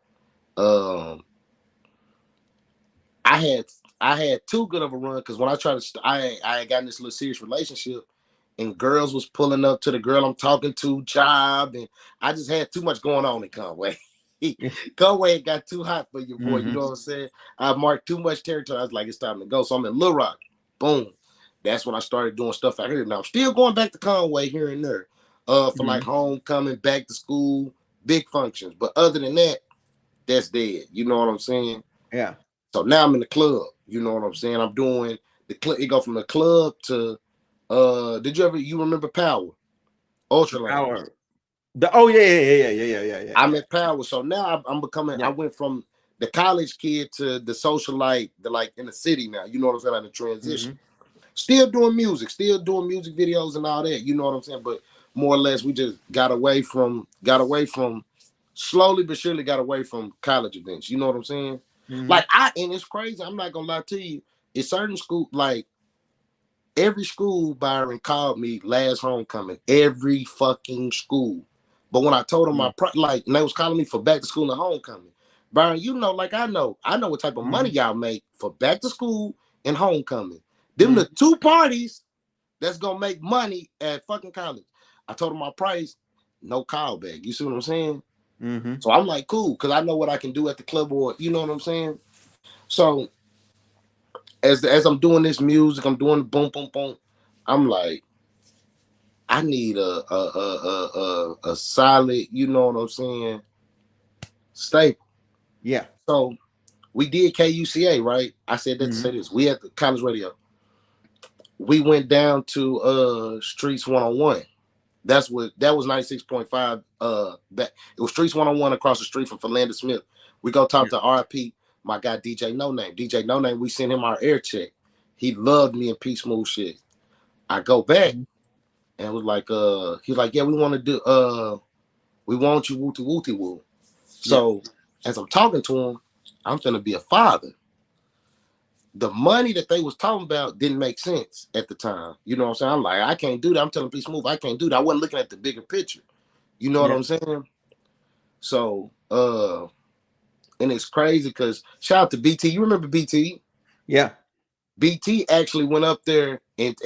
I had too good of a run because when I tried to, I had gotten this little serious relationship, and girls was pulling up to the girl I'm talking to job, and I just had too much going on in Conway. Conway got too hot for your boy. You know what I'm saying? I marked too much territory. I was like, it's time to go. So I'm in Little Rock. Boom. That's when I started doing stuff out here. Now I'm still going back to Conway here and there, for like homecoming, back to school, big functions. But other than that, that's dead. You know what I'm saying? Yeah. So now I'm in the club. You know what I'm saying? I'm doing the club. It go from the club to did you remember Power? Ultra Power. Yeah. I'm at Power. So now I'm becoming I went from the college kid to the socialite, the like in the city now. You know what I'm saying? Like the transition. Still doing music videos and all that. You know what I'm saying? But more or less we just got away from slowly but surely got away from college events. You know what I'm saying? Mm-hmm. Like and it's crazy. I'm not gonna lie to you. It's certain school, like every school, Byron called me last homecoming. Every fucking school. But when I told them like, and they was calling me for back to school and homecoming. Byron, you know, like I know what type of money y'all make for back to school and homecoming. Them the two parties that's gonna make money at fucking college. I told them my price, no callback. You see what I'm saying? Mm-hmm. So I'm like, cool, because I know what I can do at the club, or you know what I'm saying. So as I'm doing this music, I'm doing the boom, boom, boom. I'm like, I need a solid, you know what I'm saying, staple. Yeah. So we did KUCA, right? I said that to say this. We at the college radio. We went down to Streets 101. That was 96.5. It was Streets 101 across the street from Philander Smith. We go talk to RP, my guy DJ No Name. DJ No Name, we sent him our air check. He loved me and P Smooth shit. I go back and was like, he's like, yeah, we want to do we want you wooty wooty woo. So as I'm talking to him, I'm gonna be a father. The money that they was talking about didn't make sense at the time. You know what I'm saying? I'm like, I can't do that. I'm telling P Smooth, I can't do that. I wasn't looking at the bigger picture. You know what I'm saying? So, and it's crazy because shout out to BT. You remember BT? Yeah. BT actually went up there and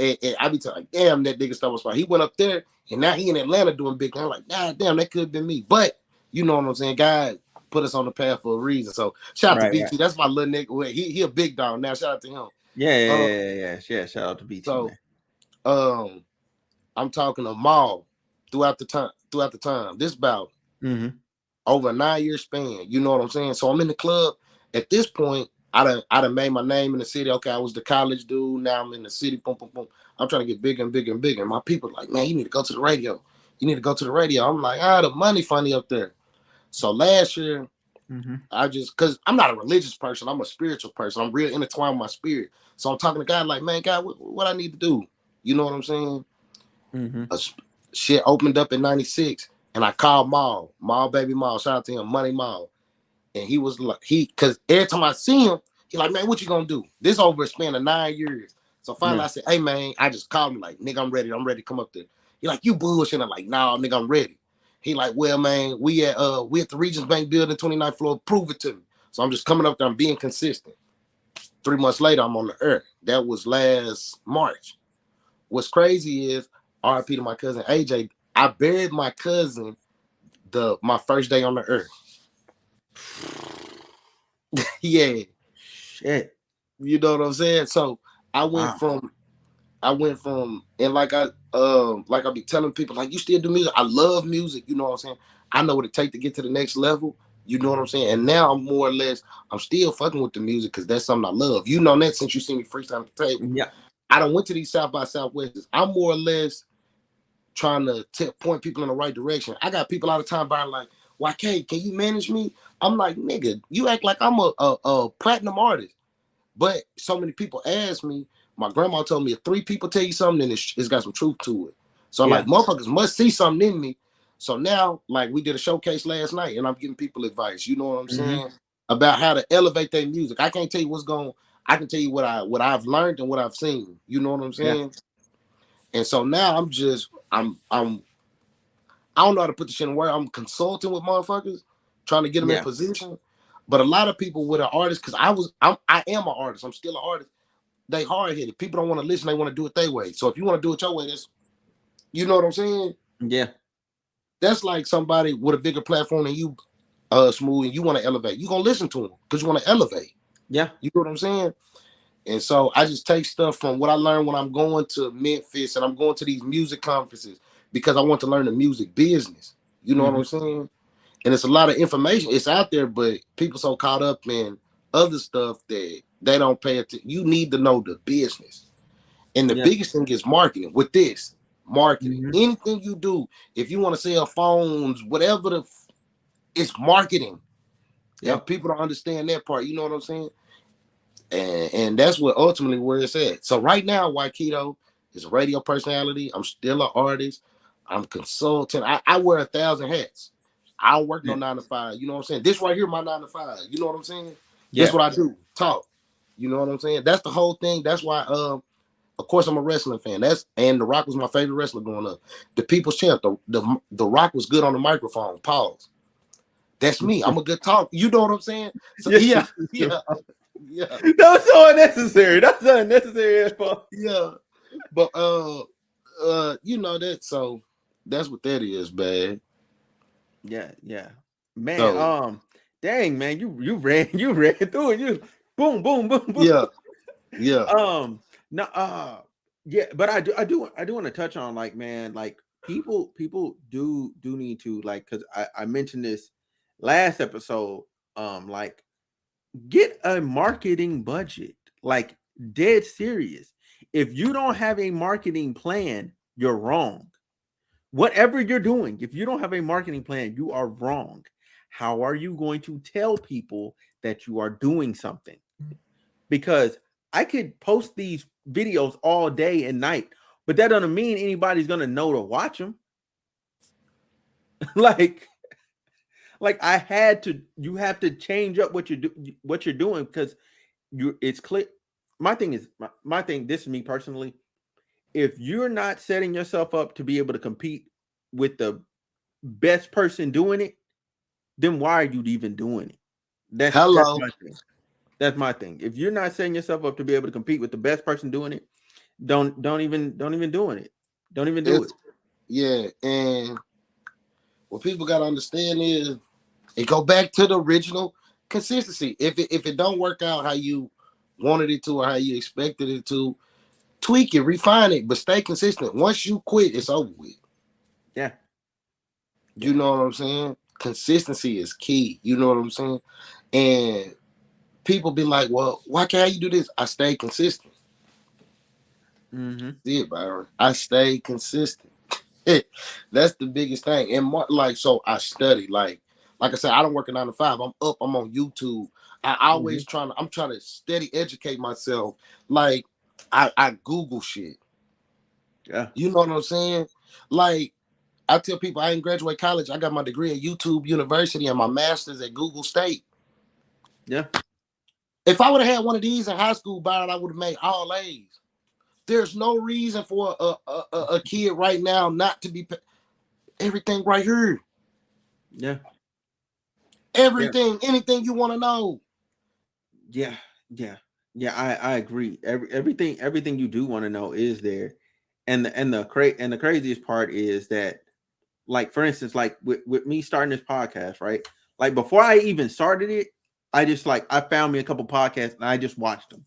I be telling, like, damn, that nigga stuff was fine. He went up there and now he in Atlanta doing big. I'm like, nah, damn, that could have been me. But you know what I'm saying? God put us on the path for a reason. So shout out to BT. That's my little nigga. He a big dog now. Shout out to him. Yeah. Shout out to BT. So, man. I'm talking to Maul throughout the time. This about over a 9-year span. You know what I'm saying? So I'm in the club. At this point, I done made my name in the city. Okay, I was the college dude. Now I'm in the city. Boom, boom, boom. I'm trying to get bigger and bigger and bigger. And my people are like, man, you need to go to the radio. You need to go to the radio. I'm like, the money funny up there. So last year, I just, because I'm not a religious person. I'm a spiritual person. I'm real intertwined with my spirit. So I'm talking to God like, man, God, what I need to do? You know what I'm saying? Shit opened up in 96. And I called Maul, baby Maul. Shout out to him, Money Maul. And he was like, because every time I see him, he like, man, what you gonna do? This over a span of 9 years. So finally I said, hey man, I just called him like, nigga, I'm ready to come up there. He like, you bullshit. I'm like, nah, nigga, I'm ready. He like, well, man, we at the Regions Bank building, 29th floor, prove it to me. So I'm just coming up there, I'm being consistent. 3 months later, I'm on the earth. That was last March. What's crazy is, RIP to my cousin AJ, I buried my cousin my first day on the earth. Yeah. Shit. You know what I'm saying? So I went from and like I be telling people, like, you still do music. I love music, you know what I'm saying? I know what it takes to get to the next level. You know what I'm saying? And now I'm still fucking with the music because that's something I love. You know that since you see me freestyle at the table. Yeah. I done went to these South by Southwest. I'm more or less trying to point people in the right direction. I got people all the time buying like, YK, can you manage me? I'm like, nigga, you act like I'm a platinum artist. But so many people ask me, my grandma told me if 3 people tell you something, then it's got some truth to it. So I'm like, motherfuckers must see something in me. So now, like, we did a showcase last night and I'm giving people advice, you know what I'm saying? About how to elevate their music. I can't tell you I can tell you what I've learned and what I've seen. You know what I'm saying? And so now I don't know how to put this shit in words. I'm consulting with motherfuckers, trying to get them in position. But a lot of people with an artist, because I am an artist. I'm still an artist. They hard-headed. People don't want to listen. They want to do it their way. So if you want to do it your way, that's, you know what I'm saying? Yeah. That's like somebody with a bigger platform than you, Smooth, and you want to elevate. You're going to listen to them because you want to elevate. Yeah. You know what I'm saying? And so I just take stuff from what I learned when I'm going to Memphis and I'm going to these music conferences because I want to learn the music business. You know what I'm saying? And it's a lot of information. It's out there, but people so caught up in other stuff that they don't pay attention. You need to know the business. And the biggest thing is marketing. With this, marketing. Anything you do, if you want to sell phones, whatever it's marketing. Yeah, people don't understand that part. You know what I'm saying? And that's what ultimately where it's at. So right now, Ykeedo is a radio personality. I'm still an artist. I'm consultant. I wear 1,000 hats. I don't work no 9 to 5. You know what I'm saying? This right here, my 9 to 5. You know what I'm saying? That's what I do. Talk. You know what I'm saying? That's the whole thing. That's why of course I'm a wrestling fan. And The Rock was my favorite wrestler growing up. The People's Champ, the Rock was good on the microphone. Pause. That's me. I'm a good talk. You know what I'm saying? So yeah. That was so unnecessary. That's unnecessary. Yeah. But you know that, so that's what that is, man. Yeah. Man, So, dang man, you ran through it. You boom, boom, boom, boom. Yeah. No, yeah, but I do want to touch on, like, man, like people do need to, like, because I mentioned this last episode, like, get a marketing budget, like, dead serious. If you don't have a marketing plan, you're wrong. Whatever you're doing, if you don't have a marketing plan, you are wrong. How are you going to tell people that you are doing something? Because I could post these videos all day and night, but that doesn't mean anybody's gonna know to watch them. like you have to change up what you're doing, because it's clear. My thing is my thing. This is me personally. If you're not setting yourself up to be able to compete with the best person doing it, then why are you even doing it? That's my thing. That's my thing. If you're not setting yourself up to be able to compete with the best person doing it, don't even doing it. Don't even do it. Yeah, and what people gotta understand is it go back to the original consistency. If it don't work out how you wanted it to or how you expected it to, tweak it, refine it, but stay consistent. Once you quit, it's over with. Yeah. You know what I'm saying? Consistency is key. You know what I'm saying? And people be like, well, why can't you do this? I stay consistent. Mm-hmm. See it, Byron. I stay consistent. That's the biggest thing. And so I study. Like I said, I don't work a 9 to 5. I'm up. I'm on YouTube. I always I'm trying to steady educate myself. Like I Google shit. Yeah. You know what I'm saying? Like I tell people I didn't graduate college. I got my degree at YouTube University and my master's at Google State. Yeah. If I would have had one of these in high school, Byron, I would have made all A's. There's no reason for a kid right now not to be everything right here. Yeah. Everything, anything you want to know. Yeah. I agree. Everything you do want to know is there, and the craziest part is that, like, for instance, like with me starting this podcast, right? Like, before I even started it, I found me a couple podcasts and I just watched them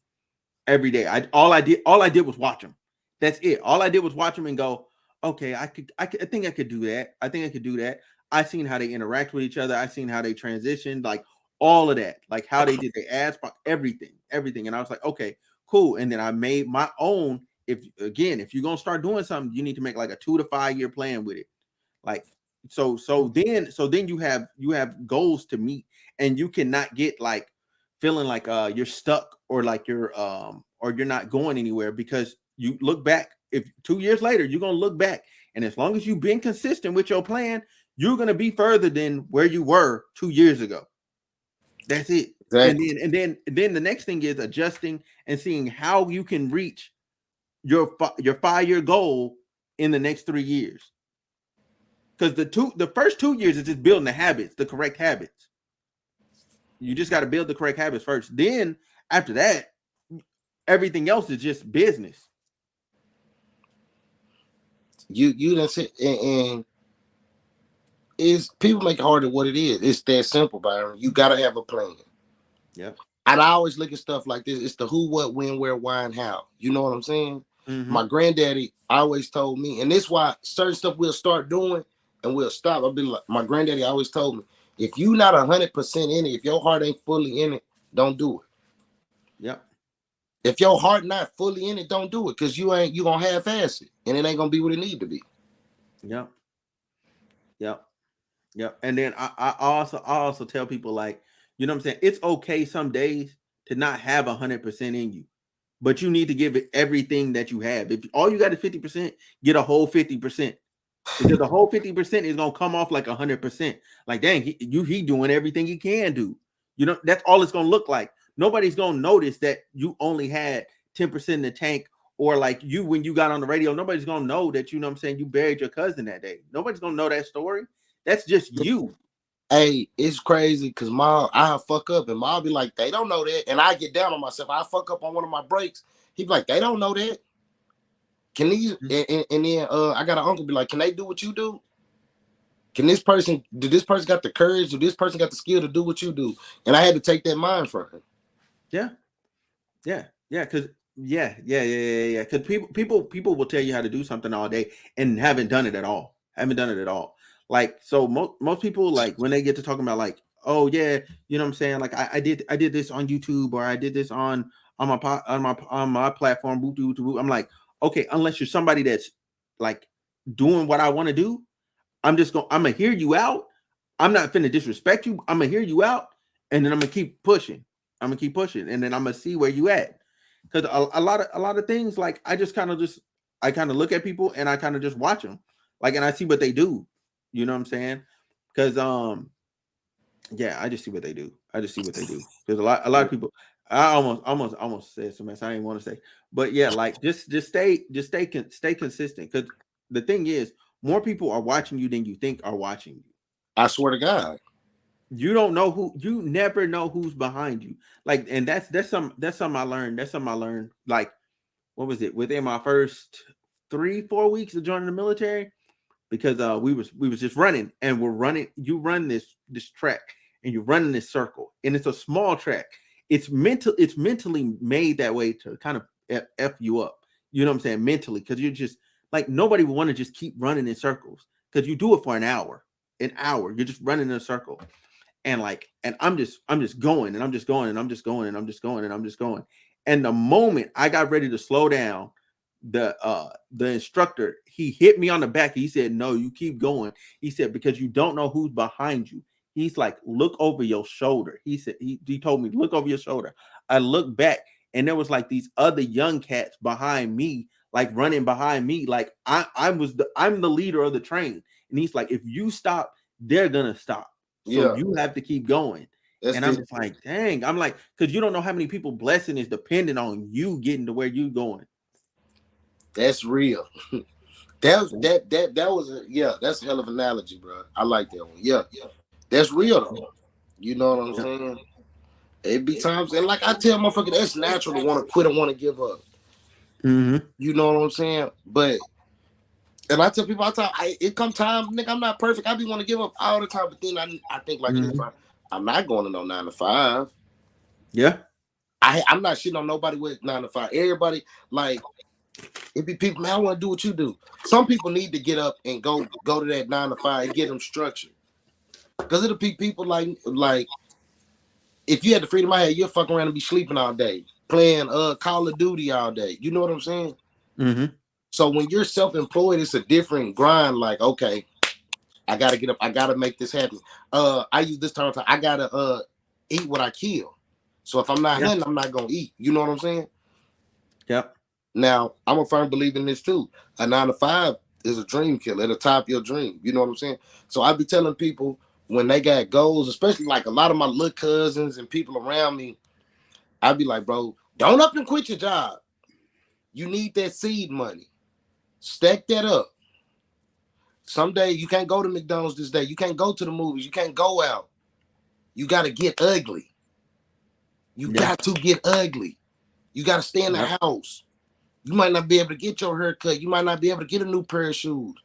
every day. All I did was watch them. That's it. All I did was watch them and go, okay, I think I could do that. I think I could do that. I seen how they interact with each other. I seen how they transitioned, like all of that, like how they did their ads, everything. And I was like, okay, cool. And then I made my own. If you're gonna start doing something, you need to make like a 2 to 5 year plan with it. Like, so then you have goals to meet, and you cannot get like feeling like you're stuck, or like you're not going anywhere, because you look back. If 2 years later you're gonna look back, and as long as you've been consistent with your plan, you're gonna be further than where you were 2 years ago. That's it. Exactly. And then the next thing is adjusting and seeing how you can reach your 5-year goal in the next 3 years. Because the first 2 years is just building the habits, the correct habits. You just got to build the correct habits first. Then after that, everything else is just business. You that's it, and is people make it hard than what it is. It's that simple, Byron. You gotta have a plan. Yeah. And I always look at stuff like this. It's the who, what, when, where, why, and how. You know what I'm saying? Mm-hmm. My granddaddy always told me, and this is why certain stuff we'll start doing and we'll stop. I've been like, my granddaddy always told me, if you not 100% in it, if your heart ain't fully in it, don't do it. Yep. If your heart not fully in it, don't do it, because you gonna half-ass it, and it ain't gonna be what it need to be. Yep. And then I also tell people, like, you know what I'm saying? It's okay some days to not have 100% in you, but you need to give it everything that you have. If all you got is 50%, get a whole 50%. Because the whole 50% is gonna come off like 100%. Like, dang, he doing everything he can do. You know, that's all it's gonna look like. Nobody's gonna notice that you only had 10% in the tank, or like you when you got on the radio. Nobody's gonna know that, you know what I'm saying, you buried your cousin that day. Nobody's gonna know that story. That's just you. Hey, it's crazy because I fuck up and Ma be like, they don't know that. And I get down on myself. I fuck up on one of my breaks. He be like, they don't know that. Can these and then I got an uncle be like, can they do what you do? Did this person got the courage? Do this person got the skill to do what you do? And I had to take that mind from him. Yeah. Because Because people will tell you how to do something all day and haven't done it at all. Like, so most people, like, when they get to talking about like, oh yeah, you know what I'm saying, like I did this on YouTube, or I did this on my platform. I'm like, okay, unless you're somebody that's like doing what I want to do, I'm gonna hear you out. I'm not finna disrespect you. I'm gonna hear you out, and then I'm gonna keep pushing. And then I'm gonna see where you at. Because a lot of things, like, I kind of look at people and I kind of just watch them, like, and I see what they do. You know what I'm saying? Because I just see what they do. Because a lot of people, I almost said something I didn't want to say, but yeah, like, just stay consistent. Because the thing is, more people are watching you than you think are watching you. I swear to God. You never know who's behind you. Like, and that's something I learned. Like, what was it? Within my first 3-4 weeks of joining the military, because we was just running, and you run this track, and you're running this circle, and it's a small track. It's mentally made that way to kind of F you up. You know what I'm saying? Mentally, because you're just like, nobody would want to just keep running in circles, because you do it for an hour. You're just running in a circle. And like, and I'm just going, and I'm just going, and I'm just going, and I'm just going, and I'm just going. And the moment I got ready to slow down, the instructor, he hit me on the back. He said, "No, you keep going." He said, "Because you don't know who's behind you." He's like, "Look over your shoulder." He said, he told me, "Look over your shoulder." I looked back, and there was like these other young cats behind me, like running behind me. Like, I'm the leader of the train. And he's like, "If you stop, they're gonna stop. So you have to keep going." And I'm just like, dang. I'm like, because you don't know how many people blessing is dependent on you getting to where you going. That's real. That's a hell of an analogy, bro. I like that one. Yeah. That's real though. You know what I'm saying? It be times, and like I tell motherfucker, that's natural to want to quit and want to give up. Mm-hmm. You know what I'm saying? And I tell people all the time, it come time, nigga, I'm not perfect. I be want to give up all the time, but then I think like this, I'm not going to no 9 to 5. Yeah. I'm not shitting on nobody with 9 to 5. Everybody, like, it be people, man, I want to do what you do. Some people need to get up and go to that 9 to 5 and get them structured. Because it'll be people like if you had the freedom I had, you'll fuck around and be sleeping all day, playing Call of Duty all day. You know what I'm saying? Mm-hmm. So when you're self-employed, it's a different grind. Like, okay, I gotta get up, I gotta make this happen. I use this term, I gotta eat what I kill. So if I'm not hunting, I'm not gonna eat. You know what I'm saying? Yep. Now, I'm a firm believer in this too. A 9 to 5 is a dream killer. It'll top your dream. You know what I'm saying? So I be telling people when they got goals, especially like a lot of my little cousins and people around me, I'd be like, bro, don't up and quit your job. You need that seed money. Stack that up. Someday you can't go to McDonald's this day. You can't go to the movies. You can't go out. You got to get ugly. You got to get ugly. You got to stay in the house. You might not be able to get your hair cut. You might not be able to get a new pair of shoes.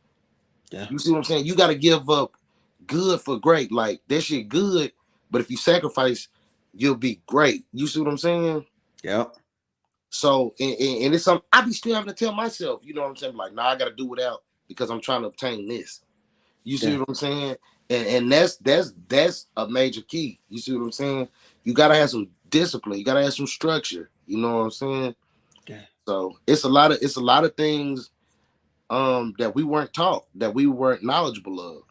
Yeah. You see what I'm saying? You got to give up good for great. Like, that shit good, but if you sacrifice, you'll be great. You see what I'm saying? Yep. So, and it's something I be still having to tell myself, you know what I'm saying? Like, nah, I got to do without because I'm trying to obtain this. You see what I'm saying? And that's a major key. You see what I'm saying? You got to have some discipline. You got to have some structure. You know what I'm saying? Yeah. So it's a lot of things that we weren't taught, that we weren't knowledgeable of.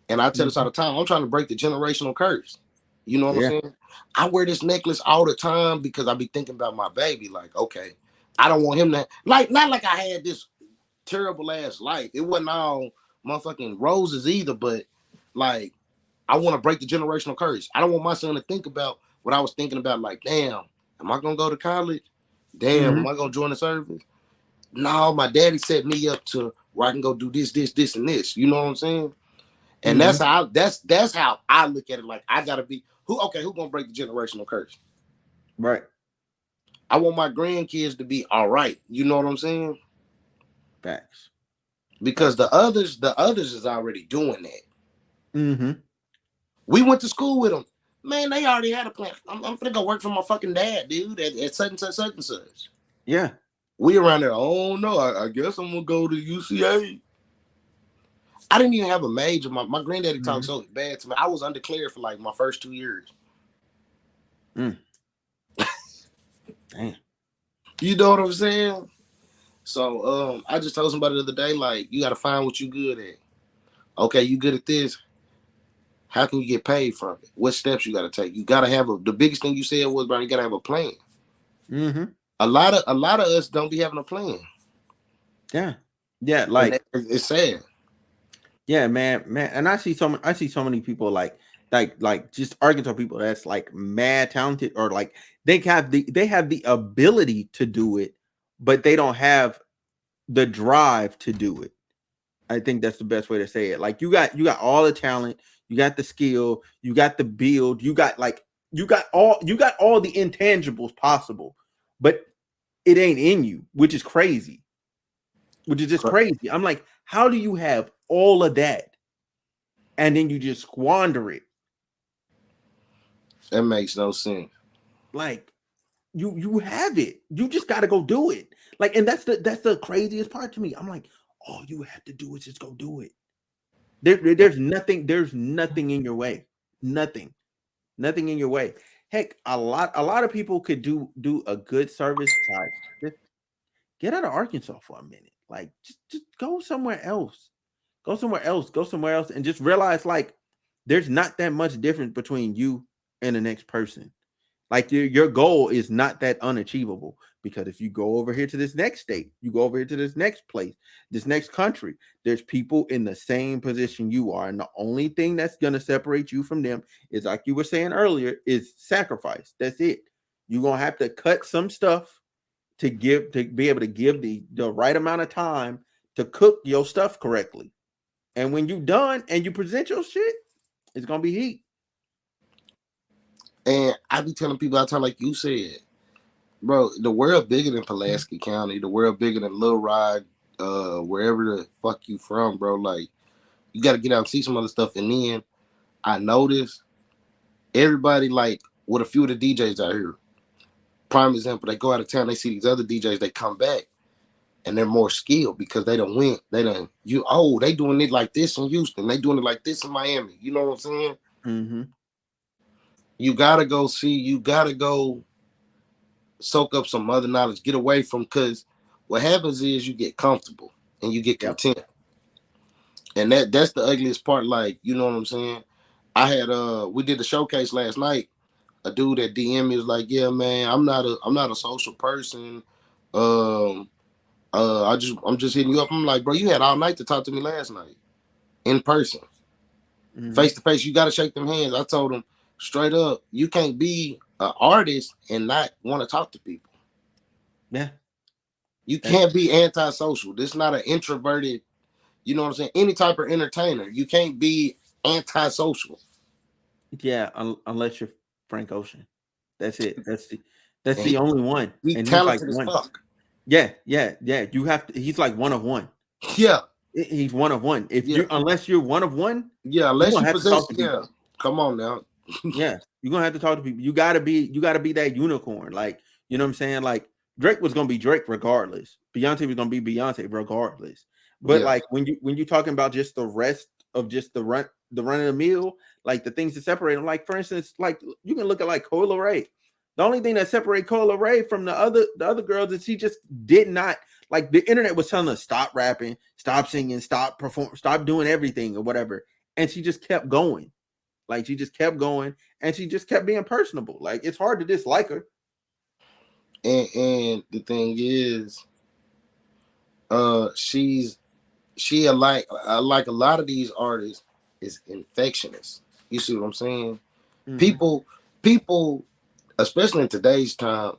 And I tell this all the time, I'm trying to break the generational curse. You know what I'm saying? I wear this necklace all the time because I be thinking about my baby. Like, okay, I don't want him to, like, not like I had this terrible ass life. It wasn't all motherfucking roses either, but like, I want to break the generational curse. I don't want my son to think about what I was thinking about, like, damn, am I gonna go to college? Damn, am I gonna join the service? No, my daddy set me up to where I can go do this, and this. You know what I'm saying? And that's how I look at it. Like, I gotta be who gonna break the generational curse? Right. I want my grandkids to be all right. You know what I'm saying? Facts. Because the others is already doing that. Mm-hmm. We went to school with them. Man, they already had a plan. I'm gonna go work for my fucking dad, dude, at such and such. Yeah. We around there, oh no, I guess I'm gonna go to UCA. I didn't even have a major. My granddaddy talked so bad to me. I was undeclared for like my first 2 years. Damn. You know what I'm saying? So I just told somebody the other day, like, you gotta find what you good at. Okay, you good at this. How can you get paid from it? What steps you gotta take? You gotta have the biggest thing you said was, bro, you gotta have a plan. Mm-hmm. A lot of us don't be having a plan. Yeah. Yeah, like it's sad. Yeah, man, and I see so many people like just Arkansas people that's like mad talented, or like they have the ability to do it, but they don't have the drive to do it. I think that's the best way to say it. Like you got all the talent, you got the skill, you got the build, you got all the intangibles possible, but it ain't in you, which is crazy. Which is just crazy. I'm like, how do you have all of that and then you just squander it? That makes no sense. Like, you have it. You just got to go do it. Like, and that's the craziest part to me. I'm like, all you have to do is just go do it. There's nothing in your way. Nothing in your way. Heck, a lot of people could do a good service by just get out of Arkansas for a minute. Like, just go somewhere else. Go somewhere else and just realize, like, there's not that much difference between you and the next person. Like, your goal is not that unachievable, because if you go over here to this next state, you go over here to this next place, this next country, there's people in the same position you are. And the only thing that's going to separate you from them is, like you were saying earlier, is sacrifice. That's it. You're going to have to cut some stuff to be able to give the right amount of time to cook your stuff correctly. And when you done and you present your shit, it's gonna be heat. And I be telling people all the time, like you said, bro, the world bigger than Pulaski County, the world bigger than Little Rock, wherever the fuck you from, bro. Like, you gotta get out and see some other stuff. And then I noticed everybody, like, with a few of the DJs out here, prime example, they go out of town, they see these other DJs, they come back and they're more skilled because they done went. They doing it like this in Houston. They doing it like this in Miami. You know what I'm saying? Mm-hmm. You gotta go see. You gotta go soak up some other knowledge. Get away from, because what happens is you get comfortable and you get content, and that's the ugliest part. Like, you know what I'm saying? I had we did the showcase last night. A dude at DM me was like, "Yeah, man, I'm not a social person. I'm just hitting you up." I'm like, "Bro, you had all night to talk to me last night, in person, face to face. You got to shake them hands." I told him straight up, you can't be an artist and not want to talk to people. Yeah, you can't be antisocial. This is not an introverted. You know what I'm saying? Any type of entertainer, you can't be antisocial. Yeah, unless you're Frank Ocean. That's it. That's the only one. And talented as fuck. Yeah. You have to. He's like one of one. Yeah, he's one of one. Unless you're one of one. Yeah, unless you possess. Yeah, come on now. Yeah, you're gonna have to talk to people. You gotta be that unicorn. Like, you know what I'm saying? Like, Drake was gonna be Drake regardless. Beyonce was gonna be Beyonce regardless. But like, when you talking about just the rest of just the run of the mill, like the things that separate them. Like, for instance, like you can look at like Coyle Ray. The only thing that separates Coyle Ray from the other girls is she just did not, like, the internet was telling her stop rapping, stop singing, stop performing, stop doing everything or whatever, and she just kept going. Like, she just kept going, and she just kept being personable. Like, it's hard to dislike her. And the thing is, she like a lot of these artists is infectious. You see what I'm saying? Mm-hmm. People especially in today's time,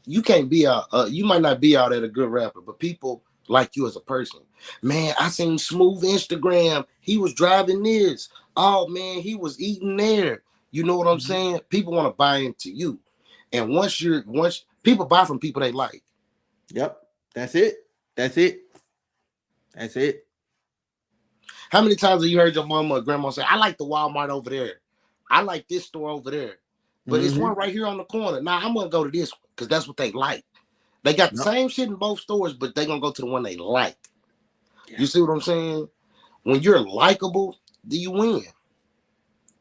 you can't be out. You might not be out at a good rapper, but people like you as a person. Man, I seen Smooth Instagram. He was driving this. Oh man, he was eating there. You know what I'm saying? People want to buy into you, and once people buy from people they like. Yep, that's it. That's it. That's it. How many times have you heard your mama or grandma say, "I like the Walmart over there. I like this store over there, but it's one right here on the corner. Nah, I'm gonna go to this one because that's what they like. They got the same shit in both stores, but they gonna go to the one they like." Yeah. You see what I'm saying? When you're likable, do you win?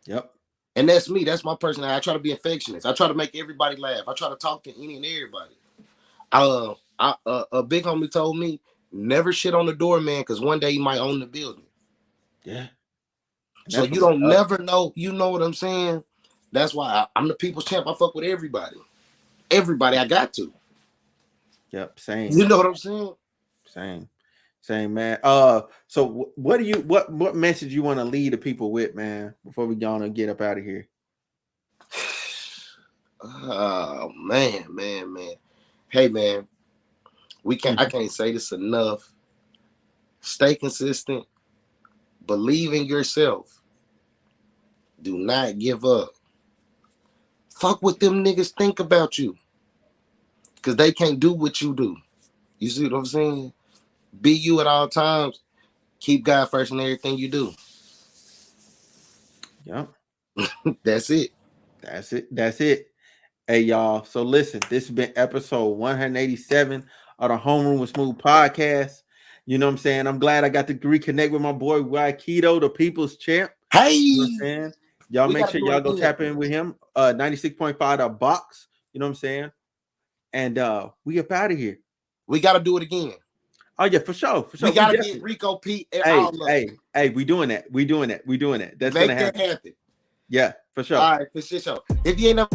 Yep. And that's me. That's my personality. I try to be infectious. I try to make everybody laugh. I try to talk to any and everybody. A big homie told me, never shit on the doorman because one day he might own the building. Yeah. So you don't never know. You know what I'm saying? That's why I'm the people's champ. I fuck with everybody. Everybody, I got to. Yep. Same. You know what I'm saying? Same, man. So what message you want to lead the people with, man, before we go on and get up out of here? Oh man. Hey man, I can't say this enough. Stay consistent. Believe in yourself. Do not give up. Fuck what them niggas think about you. Because they can't do what you do. You see what I'm saying? Be you at all times. Keep God first in everything you do. Yep. That's it. That's it. Hey, y'all. So listen, this has been episode 187 of the Homeroom with Smooth podcast. You know what I'm saying? I'm glad I got to reconnect with my boy Ykeedo, the people's champ. Hey, you know what I'm saying? Y'all make sure y'all go tap in with him. 96.5 the box. You know what I'm saying? And we up out of here. We gotta do it again. Oh yeah, for sure. We gotta get Rico Pete. Hey, we doing that. That's Make gonna happen. that happen. Yeah, for sure. All right, for sure. If you ain't never